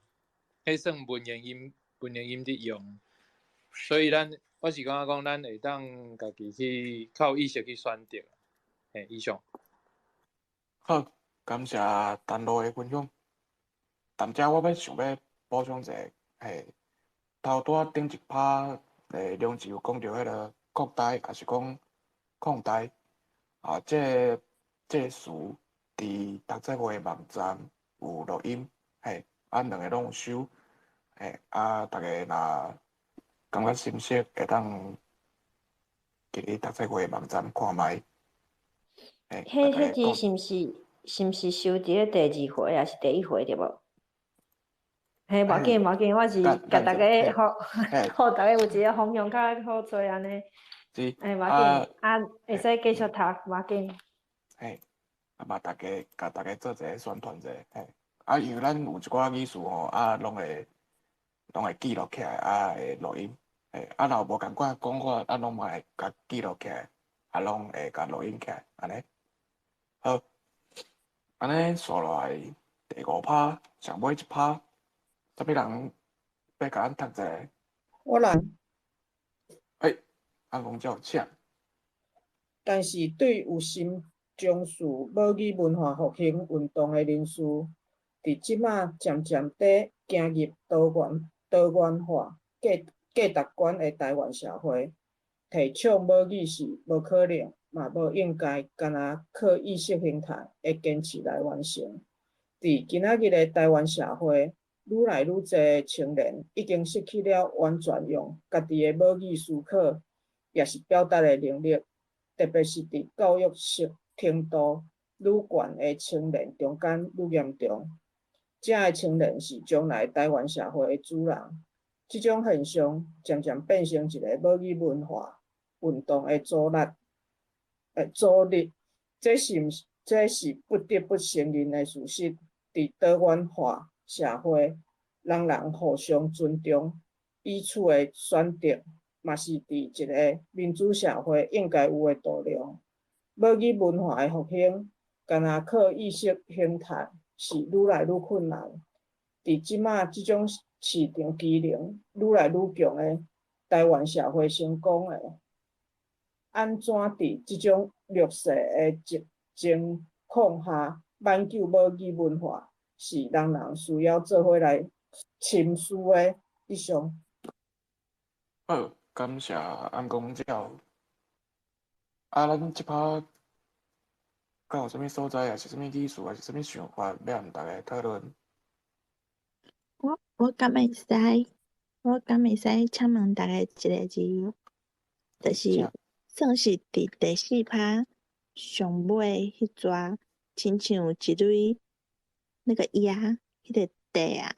Speaker 6: 迄算文言音伫用，所以我是感觉讲咱会当家己去较有意识去选择。以上。
Speaker 1: 好，感谢陈老的分享。但遮我想要补充一下，头拄顶一趴，梁志有讲到迄个国台，也是讲抗台，啊，这词伫读册会网站有录音，两个拢有收，大家若感觉心适，会当去读册会网站看卖，
Speaker 3: 迄字是毋是收伫咧第2回还是第1回对无？无要紧，我是甲大家互大家有一个方向较好做安尼。
Speaker 1: 是。
Speaker 3: 无要紧，会使继续读，无要紧。
Speaker 1: 嘛，甲大家做一个宣传者，因为咱有一寡语词吼，拢会记录起来，会录音，若无共款讲法，拢嘛会甲记录起来，拢会甲录音起来，安尼。好，安尼刷落来第5趴，上尾一趴，啥物人要甲咱读一下？
Speaker 7: 我来。
Speaker 1: 安公照请。
Speaker 7: 但是对有心从事母语文化复兴运动的人士，伫即马渐渐地行入多元化、价值观的台湾社会，提倡母语是无可能，嘛无应该，干那靠意识形态的坚持来完成。伫今仔日的台湾社会，愈来愈侪青年已经失去了完全用家己的母语思考，也是表达的能力。特别是伫教育程度愈悬的青年中间愈严重，这的青年是将来台湾社会的主人。这种现象渐渐变成一个母语文化运动的阻力，这是不得不承认的事实。伫多元化社会，人人互相尊重，彼此的选择。嘛是伫一个民主社会应该有的度量。母语文化的复兴，干那靠意识形态是愈来愈困难。伫即马即种市场机能愈来愈强的台湾社会成功的，安怎伫即种劣势的情况下挽救母语文化，是人人需要做伙来深思的。以上。
Speaker 1: 好。感谢安公照。咱即趴敢有啥物所在，还是啥物意思，还是啥物想法，要互大家讨论？
Speaker 2: 我敢会使请问大家一个字，就是算是伫第4趴上尾迄撮，亲像有一蕊那个芽，迄个地啊，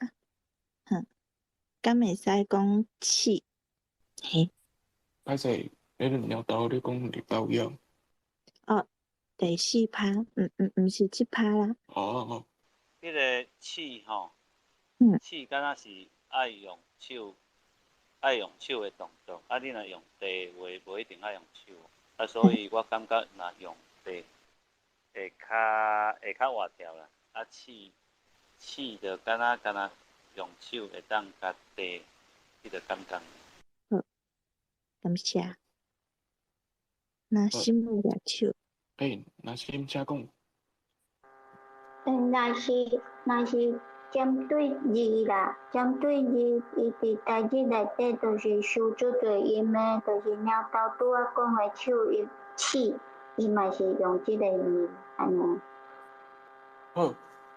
Speaker 2: 敢会使讲刺？
Speaker 1: 歹势，你鸟豆，你讲绿豆芽。
Speaker 2: 第4趴，毋是即趴啦。
Speaker 4: 迄个刺吼，刺敢若是爱用手的动作，你若用地话，无一定爱用手，所以我感觉若用地会较活条啦，刺就敢若用手会当甲地迄个感觉。
Speaker 2: 感谢。那心有掠手。
Speaker 1: 那心请讲。
Speaker 10: 若是针对字啦，针对字，伊伫台语内底就是收做对音的，就是猫头拄仔讲的手伊刺，伊嘛是用即个字安尼。
Speaker 1: 好，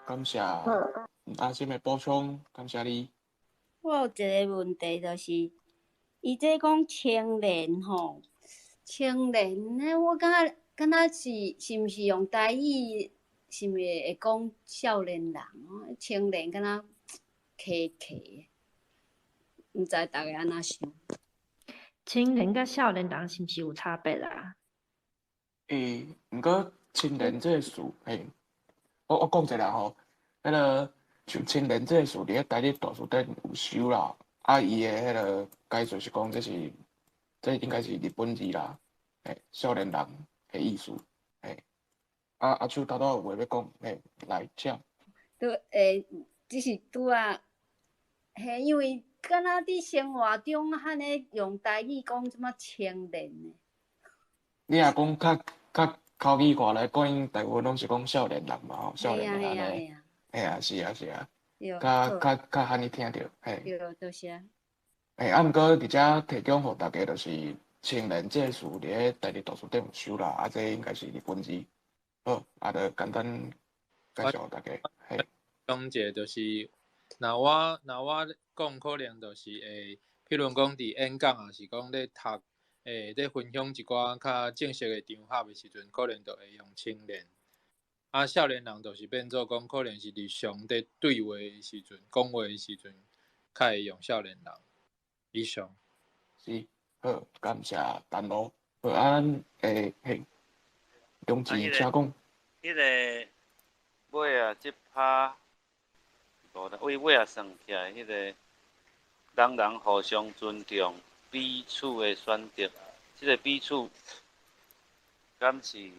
Speaker 1: 感谢阿心的补充，感谢你。
Speaker 8: 我有一个问题，就是伊这讲青年吼，青年呢，我感觉是毋是用台语？是毋是会讲少年人哦？青年敢若客，毋知大家安怎想？
Speaker 3: 青年甲少年人是毋是有差别啊？
Speaker 1: 毋过青年这个词，我讲一下吼，迄个像青年这个词，伫咧台语大词典有收啦，伊的迄个解说是讲这应该是日本字啦，少年人的意思，阿秋头有话要讲，来请。
Speaker 8: 只是拄啊，因为敢若伫生活中汉尼用台语讲什么青年呢？
Speaker 1: 你若讲较口语话来讲，台湾拢是讲少年人嘛吼，少
Speaker 8: 嘿啊
Speaker 1: 年的安尼。
Speaker 8: 嘿啊嘿啊，
Speaker 1: 嘿啊，是啊是啊，
Speaker 8: 对，好，
Speaker 1: 较罕尼听着，嘿。
Speaker 8: 对，多谢。
Speaker 1: 嘿，啊，毋过伫遮提供互大家就是青年这事伫咧台日图书馆有收啦，啊，这应该是日本字。好，啊，就简单介绍大家。嘿，
Speaker 6: 讲者就是，那我讲可能就是会，譬如讲伫演讲也是讲咧读，咧分享一寡较正式的场合的时阵，可能就会用青年。啊，少年人就是变做讲，可能是日常伫对话的时阵、讲话的时阵，较会用少年人。以上。
Speaker 1: 是，好，感谢陈老。好，啊，咱嘿，中志请讲。
Speaker 4: 迄个尾啊，即拍，尾啊算起来，迄个人互相尊重，彼此的选择，即个彼此，敢是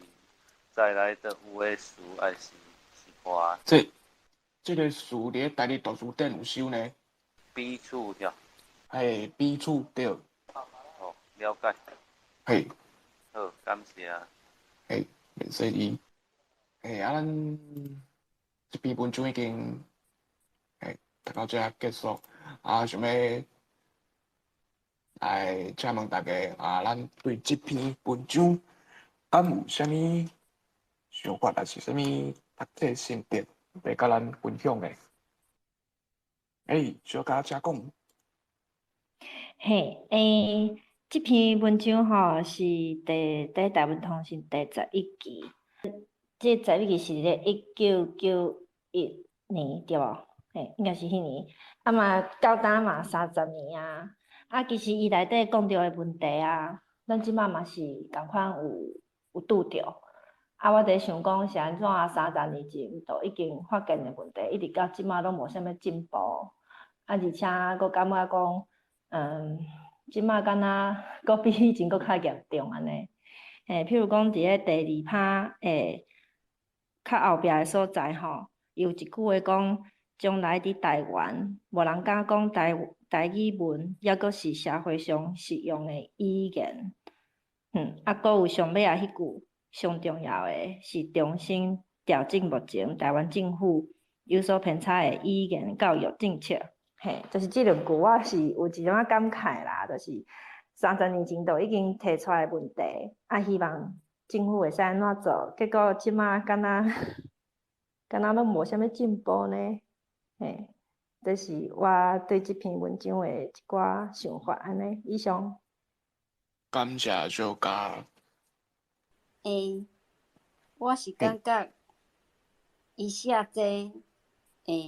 Speaker 4: 再来就有诶事，还是话？
Speaker 1: 这个事伫咧台日图书馆有收呢。
Speaker 4: 彼此对。
Speaker 1: 嘿，彼此对。
Speaker 4: 哦，了解。
Speaker 1: 嘿。
Speaker 4: 好，感谢。
Speaker 1: 嘿，免说你。嘿，啊，咱这篇文章已经读到这结束，啊，想要来请问大家啊，咱对这篇文章敢有啥物想法，还是啥物读册心得，要甲咱分享的？小嘉请讲。
Speaker 3: 嘿，这篇文章吼是在台湾通信第11期，这11期是咧1991年对无？嘿，应该是迄年，啊嘛到今嘛30年啊。啊，其实伊内底讲到的问题啊，咱即马嘛是共款有拄着。啊，我伫想讲是安怎30年前就已经发现的问题，一直到即马拢无啥物进步。啊，而且佫感觉讲，即马敢若佫比以前佫较严重安尼。譬如讲伫咧第2趴较后壁的所在吼，有一句话讲，将来伫台湾，无人敢讲台语文，抑佫是社会上实用的语言。啊，佫有上尾啊迄句上重要的是重新调整目前台湾政府有所偏差的语言教育政策。嘿，就是即两句，我是有一种感慨啦，就是30年前就已经提出来问题，啊，希望政府会使安怎做，结果即马敢若拢无啥物进步呢？嘿，这是我对这篇文章的一寡想法安尼。以上。
Speaker 1: 感谢小嘉。
Speaker 8: 我是感觉伊写这。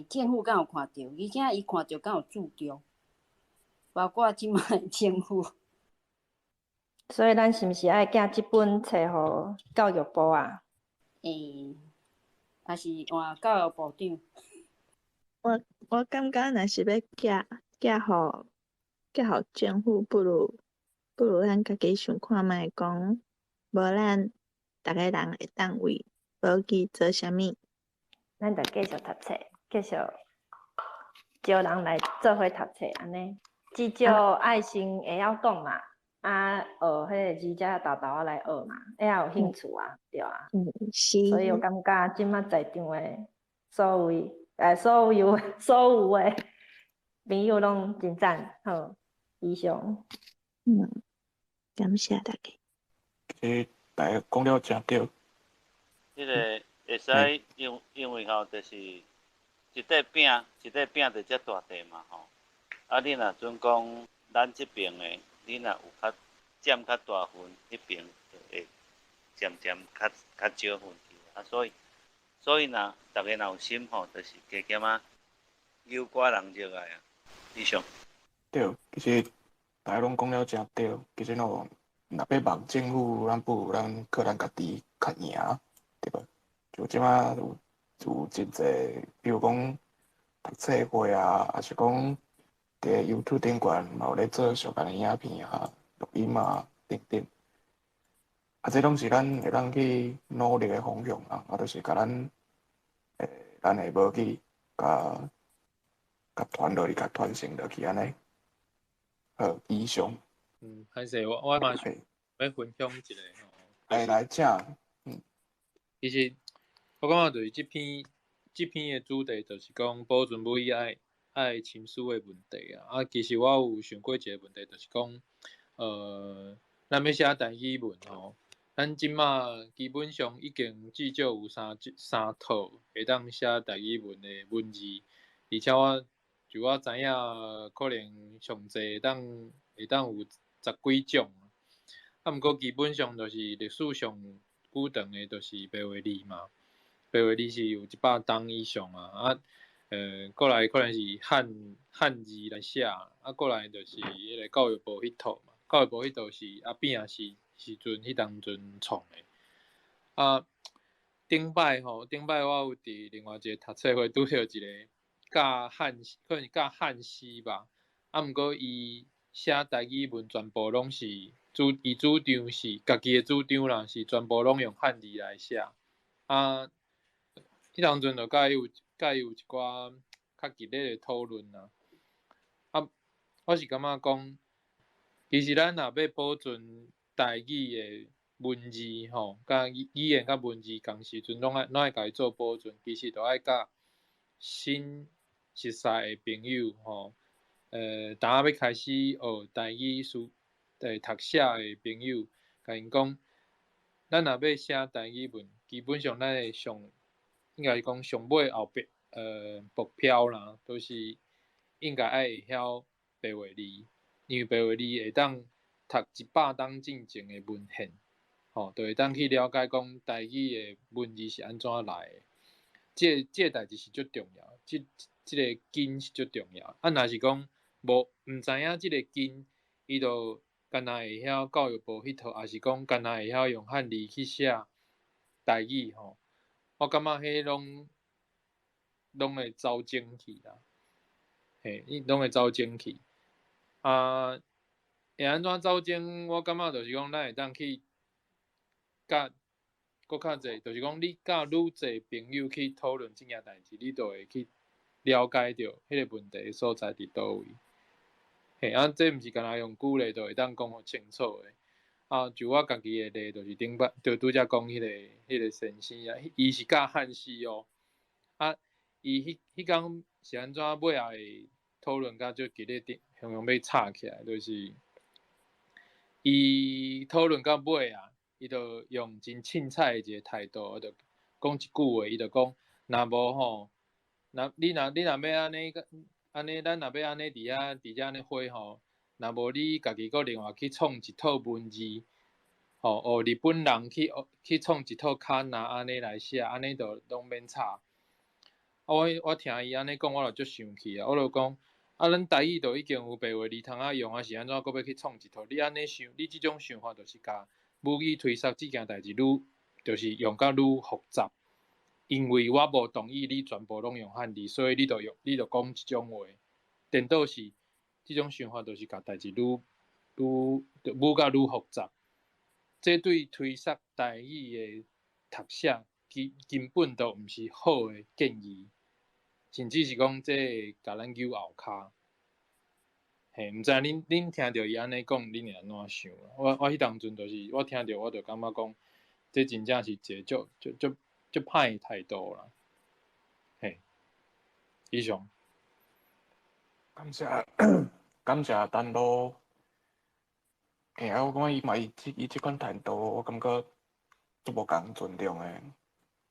Speaker 8: 政府敢有看到，而且伊看到敢有注重，包括即摆的政府。
Speaker 3: 所以咱是毋是爱寄即本册互教育部啊？
Speaker 8: 还是换教育部长？
Speaker 2: 我感觉若是要寄互政府，不如咱家己想看觅讲，无咱逐个人会当为保育做啥物？
Speaker 3: 咱着继续读册。继续招人来做伙读册，安尼至少爱心会晓讲嘛，啊学迄个字才豆豆仔来学嘛，会晓有兴趣啊，对啊。
Speaker 2: 是。
Speaker 3: 所以我感觉即马在场的所有的朋友拢真赞，好，以上。
Speaker 2: 感谢大家。
Speaker 1: 大家讲了真对。
Speaker 4: 迄个会使因为吼，就是一块饼就遮大块嘛吼。啊，你若准讲咱即边的，你若有占较大份，迄边就会渐较少份去。啊，所以若大家若有心吼，就是加减诱拐人入来啊。以上。
Speaker 1: 对，其实大家拢讲了真对。其实若要望政府，咱不如咱靠咱家己较赢，对无？就即马有真侪，比如讲读册会啊，还是讲伫 YouTube 顶悬嘛有咧做相关的影片啊、录音啊等等。啊，这拢是咱会当去努力的方向啊，啊，就是甲咱的母语甲传落去，甲传承落去安尼。好，以上。
Speaker 6: 歹势，我嘛是要分享一个吼。
Speaker 1: 来请。
Speaker 6: 其实我感觉就是即篇的主题就是讲保存母语爱亲属的问题啊。其实我有想过一个问题，就是讲咱要写台语文吼，咱即马基本上已经至少有三套会当写台语文的文字，而且就我知影，可能上济会当有10几种。啊，毋过基本上就是历史上久长的，就是白话字嘛。白话字是有100档以上啊。过来可能是汉字来写，过来就是迄个教育部迄套嘛。教育部迄套是阿扁啊时阵迄当阵创的。顶摆我有伫另外一个读册会拄着一个教汉，可能是教汉诗吧。毋过伊写台语文全部拢是伊主张是家己的主张啦，是全部拢用汉字来写。迄当阵就甲伊有一寡较激烈的讨论啦。我是感觉讲，其实咱若要保存台语的文字吼，甲语言甲文字同时阵，拢爱家己做保存。其实就爱甲新熟识的朋友吼，当要开始学台语读写的朋友，甲因讲，咱若要写台语文，基本上咱会应该是讲上尾后壁目标啦，都是应该爱会晓白话字，因为白话字会当读100档进前的文献，就会当去了解讲台语的文字是安怎来的。这个代志是足重要，这个根是足重要。若是讲毋知影这个根，伊就干那会晓教育部迄套，还是讲干那会晓用汉字去写台语吼。我感觉迄拢会走精去啦，拢会走精去。会安怎走精？我感觉就是讲，咱会当去甲搁较济，就是讲你甲愈济朋友去讨论这件代志，你就会去了解到迄个问题所在伫倒位。这毋是干那用举例就会当讲互清楚的。就我家己的例，就是顶摆就拄则讲迄个先生啊，伊是教汉诗哦。伊迄工是安怎尾下会讨论甲足激烈，常常要吵起来，就是伊讨论到尾啊，伊就用真凊彩的一个态度，就讲一句话，伊就讲，若无吼，你若要安尼，咱若要安尼伫遮安尼花吼。若无你家己搁另外去创一套文字，学日本人去创一套卡那安尼来写，安尼就拢免吵。我听伊安尼讲，我就足生气啊！我就讲，咱台语就已经有白话字通用，是安怎搁要去创一套？你安尼想，你即种想法就是甲母语推塞即件代志就是用甲愈复杂。因为我无同意你全部拢用汉字，所以你就讲即种话，颠倒是。即种想法就是甲代志愈甲愈复杂，这对推塞台语的读写根本都毋是好的建议，甚至是讲这会甲咱揪后骹。毋知恁听到伊安尼讲，恁会安怎想？我迄当阵就是我听到我就感觉讲，这真正是一个足歹的态度啦。以上。
Speaker 1: 感谢丹路。我感觉伊嘛伊即款态度，我感觉足无共尊重诶。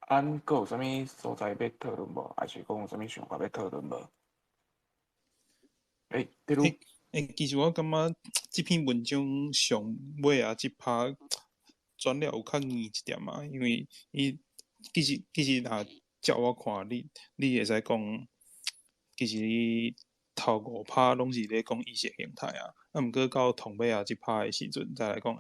Speaker 1: 佫有啥物所在要讨论无？还是讲有啥物想法要讨论无？比如，
Speaker 5: 其实我感觉即篇文章上尾啊，即拍转了有较硬一点啊，因为伊其实若照我看，你会使讲，其实头5拍拢是咧讲意识形态啊，毋过到同尾啊即拍的时阵，再来讲，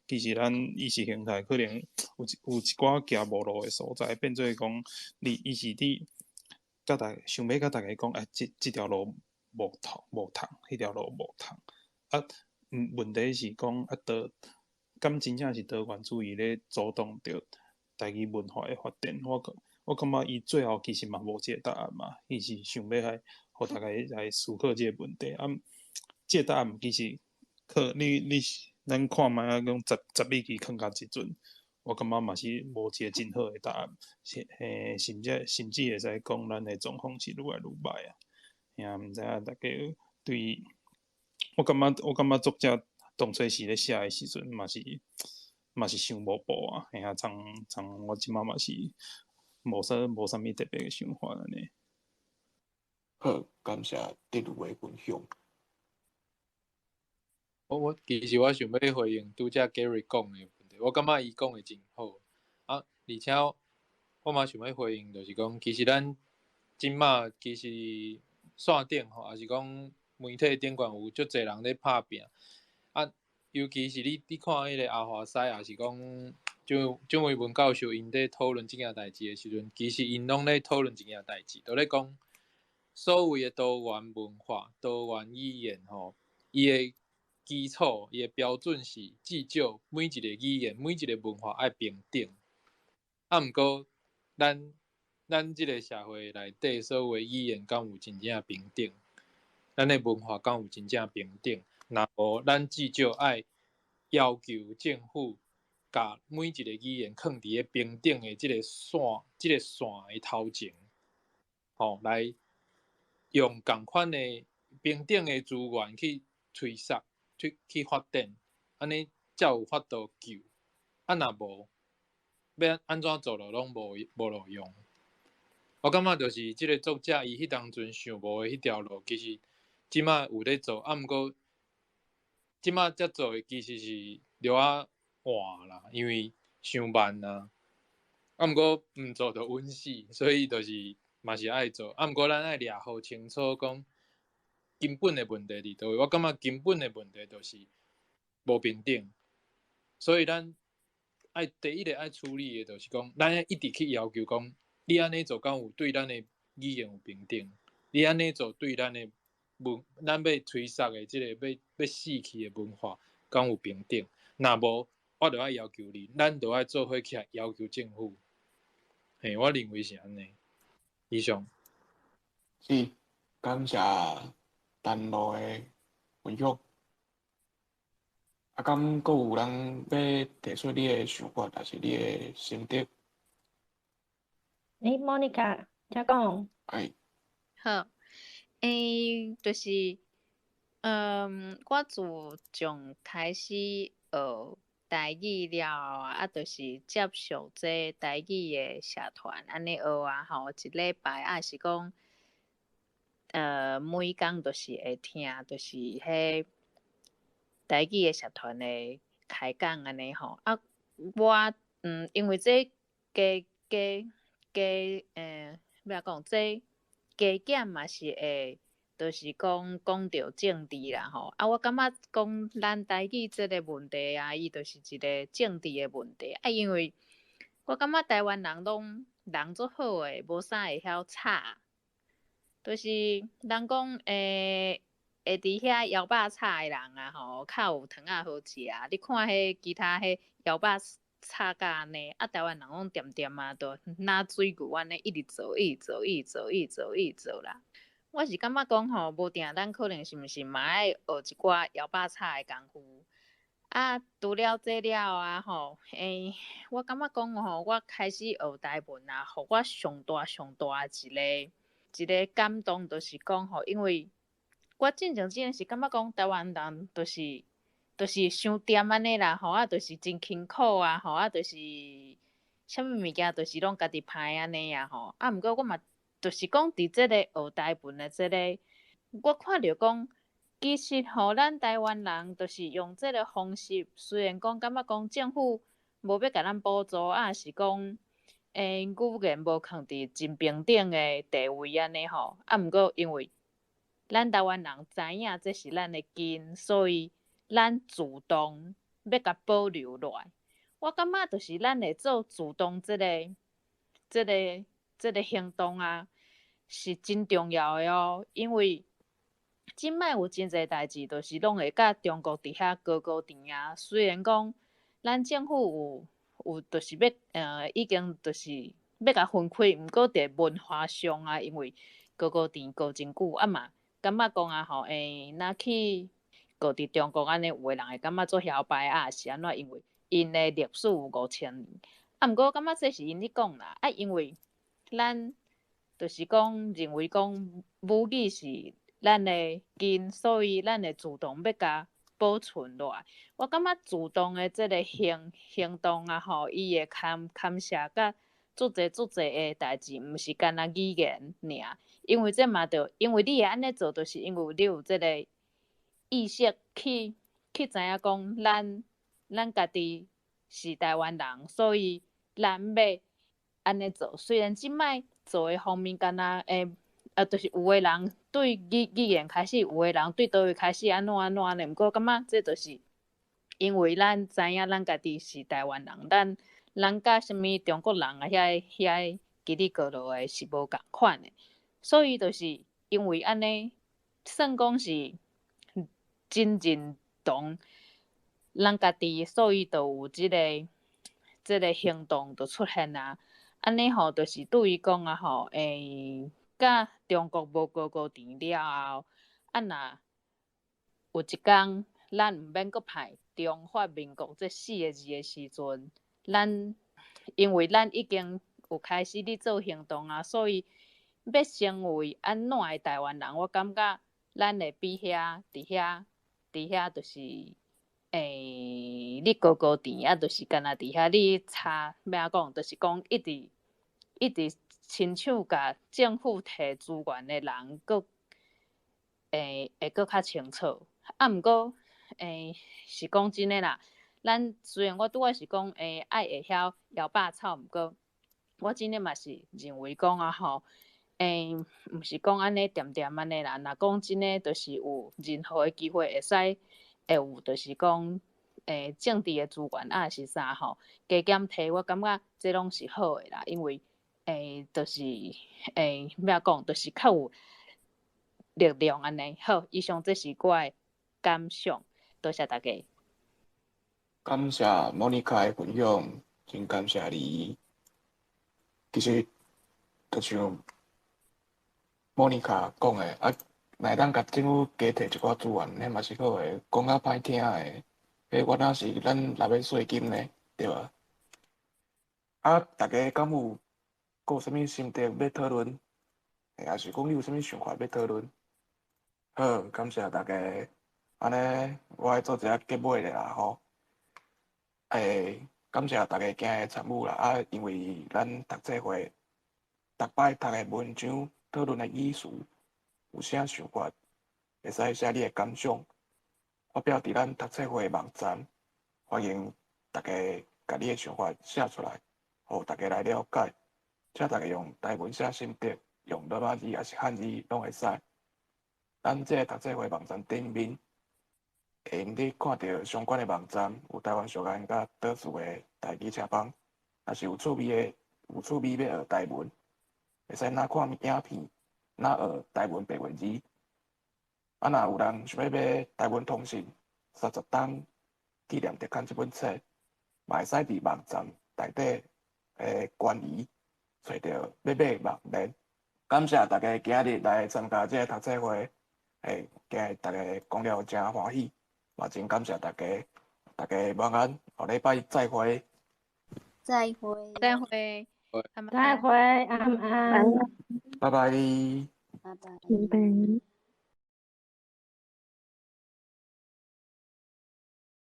Speaker 5: 其实咱意识形态可能有一寡行无路的所在，变做讲伊是你想要甲大家讲，即条路无通，迄条路无通。问题是讲敢真正是多元主义咧阻挡着台语文化的发展？我感觉伊最后其实嘛无即个答案嘛，伊是想要互大家来思考即个问题。即个答案其实咱看卖讲10米去放甲即阵，我感觉嘛是无一个真好的答案，甚至会使讲咱的状况是愈来愈歹啊。毋知影大家对，我感觉作者当初是咧写的时阵嘛是想无步啊，从我即马嘛是无啥物特别的想法安尼。
Speaker 1: 好，感谢第二位分享。
Speaker 6: 我其实我想要回应拄则 Gary 讲的问题，我感觉伊讲的真好啊，而且我嘛想要回应，就是讲其实咱即马其实线顶吼，也是讲媒体顶悬有足侪人咧拍拼啊，尤其是你看迄个阿华西，也是讲蒋伟文教授因咧讨论即件代志的时阵，其实因拢咧讨论即件代志，就咧讲所谓的多元文化、多元语言吼，伊的基础、伊的标准是至少每一个语言、每一个文化爱平等。啊，毋过咱即个社会内底所有语言敢有真正平等？咱的文化敢有真正平等？若无，咱至少爱要求政府甲每一个语言放伫个平等的即个线的头前，来用共款的平等的资源去推塞。去发展，安尼才有法度救。啊，若无，要安怎做咯，拢无路用。我感觉就是即个作者伊迄当阵想无的迄条路，其实即马有咧做，啊，毋过即马才做的其实是略仔晚啦，因为伤慢啦。啊，毋过毋做就稳死，所以就是嘛是爱做。啊，毋过咱爱抓好清楚讲。根本的问题伫倒位？我感觉根本的问题就是无平等，所以咱爱第一个爱处理的，就是讲，咱一直去要求讲，你安尼做敢有对咱的语言有平等？你安尼做对咱的咱要推塞的即个要死去的文化敢有平等？若无，我就爱要求你，咱就爱做伙起来要求政府。嘿，我认为是安尼。以上。
Speaker 1: 是，感谢。单路的分享，啊，敢阁有人要提出你的想法，还是你的心得
Speaker 3: ？Monica，请讲。
Speaker 9: 好，就是，我自从开始学台语了，啊，就是接受这台语的社团，安尼学啊，吼，一礼拜啊是讲。每工就是会听，就是迄台语的社团的开讲安尼吼。啊，我因为这要讲这加减嘛是会，就是讲到政治啦吼。啊，我感觉讲咱台语这个问题啊，伊就是一个政治的问题啊，因为我感觉台湾人拢人足好诶，无啥会晓吵。就是人讲会伫遐摇把炒的人啊吼，较有汤仔好食啊。你看迄其他迄摇把炒甲安尼，啊台湾人拢点点啊，都拿水牛安尼一直做啦。我是感觉讲吼，无定咱可能是毋是嘛爱学一寡摇把炒的功夫。啊，除了这了啊吼，我感觉讲吼，我开始学台文啊，互我上大一个感动就是讲吼，因为我真正是感觉讲台湾人就是伤掂安尼啦吼，啊，就是真辛苦啊吼，啊，就是啥物物件就是拢家己歹安尼啊吼，啊，毋过我嘛就是讲伫即个学台文的即个，我看着讲，其实吼咱台湾人就是用即个方式，虽然讲感觉讲政府无要甲咱补助，啊，是讲。语言无放伫真平等的地位安尼吼，啊，毋过因为咱台湾人知影这是咱的根，所以咱主动要甲保留落来。我感觉就是咱会做主动这个行动啊，是真重要的哦。因为即摆有真侪代志，就是拢会甲中国伫遐高甜啊。虽然讲咱政府有就是要已经就是要甲分开，毋过伫文化上啊，因为高甜高真久啊嘛，感觉讲啊吼，若去伫中国安尼，有诶人会感觉做摇摆啊，是安怎？因为因的历史有5000年。毋过感觉这是因咧讲啦，因为咱就是讲认为讲母语是咱的根，所以咱会自动要甲保存落来。我感觉自动的这个行动啊吼，伊会牵涉甲足侪的代志，毋是干那语言尔。因为这嘛着，因为你会安尼做，就是因为你有这个意识去知影讲咱家己是台湾人，所以咱要安尼做。虽然即摆做的方面干那就是有的人对语言开始，有的人对倒位开始安怎呢？毋过感觉这就是因为咱知影咱家己是台湾人，咱甲什物中国人啊遐叽里咕噜的是无共款的，所以就是因为安尼，算讲是真认同咱家己，所以就有即个行动就出现啊。安尼吼，就是对于讲啊吼，甲中国无高甜了后，若有一天咱毋免阁派中华民国这4个字的时阵，因为咱已经有开始咧做行动啊，所以要成为安怎的台湾人，我感觉咱会比伫遐就是你高甜啊，就是干那伫遐你差要安讲，就是讲一直亲像甲政府摕资源的人，会搁较清楚。毋过是讲真诶啦，咱虽然我拄仔是讲爱会晓摇百草，毋过我真诶嘛是认为讲啊吼，毋是讲安尼点安尼啦。若讲真诶，就是有任何诶机会会使会有，就是讲政治诶资源啊是啥吼，加减摕，我感觉这拢是好诶啦，因为就是要讲，就是较有力量安尼。好，以上这是我诶感想，多谢大家。
Speaker 1: 感谢莫妮卡的分享，真感谢你。其实，就像莫妮卡讲的，若会当甲政府加摕一寡资源，迄嘛是好诶。讲较歹听诶，迄我那是咱纳诶税金呢，对吧？大家敢有啥物心得要讨论？还是讲你有啥物想法要讨论？好，感谢大家。安尼，我来做一下结尾啦吼。感谢大家今日参与啦。因为咱读这回，逐摆读的文章讨论的意思，有啥想法，会使写你的感想，发表伫咱读这回的网站。欢迎大家甲你的想法写出来，互大家来了解。请大家用台文写心得，用罗马字也是汉字拢会使。咱这读这回网站顶面，会用你看到相关的网站，有台湾俗谚甲倒数的台语车帮。若是有趣味要学台文，会使哪看影片，哪学台文白话字。若有人想要买台文通信30档纪念特刊这本册，嘛会使伫网站内底关于找到要买的网链。感谢大家今日来参加这个读册会，今日大家讲了真欢喜，嘛真感谢大家，大家晚安，下礼拜再会。
Speaker 8: 再会。
Speaker 9: 再会，
Speaker 3: 再会，安安。
Speaker 1: 拜拜。
Speaker 8: 拜拜。
Speaker 2: 拜拜。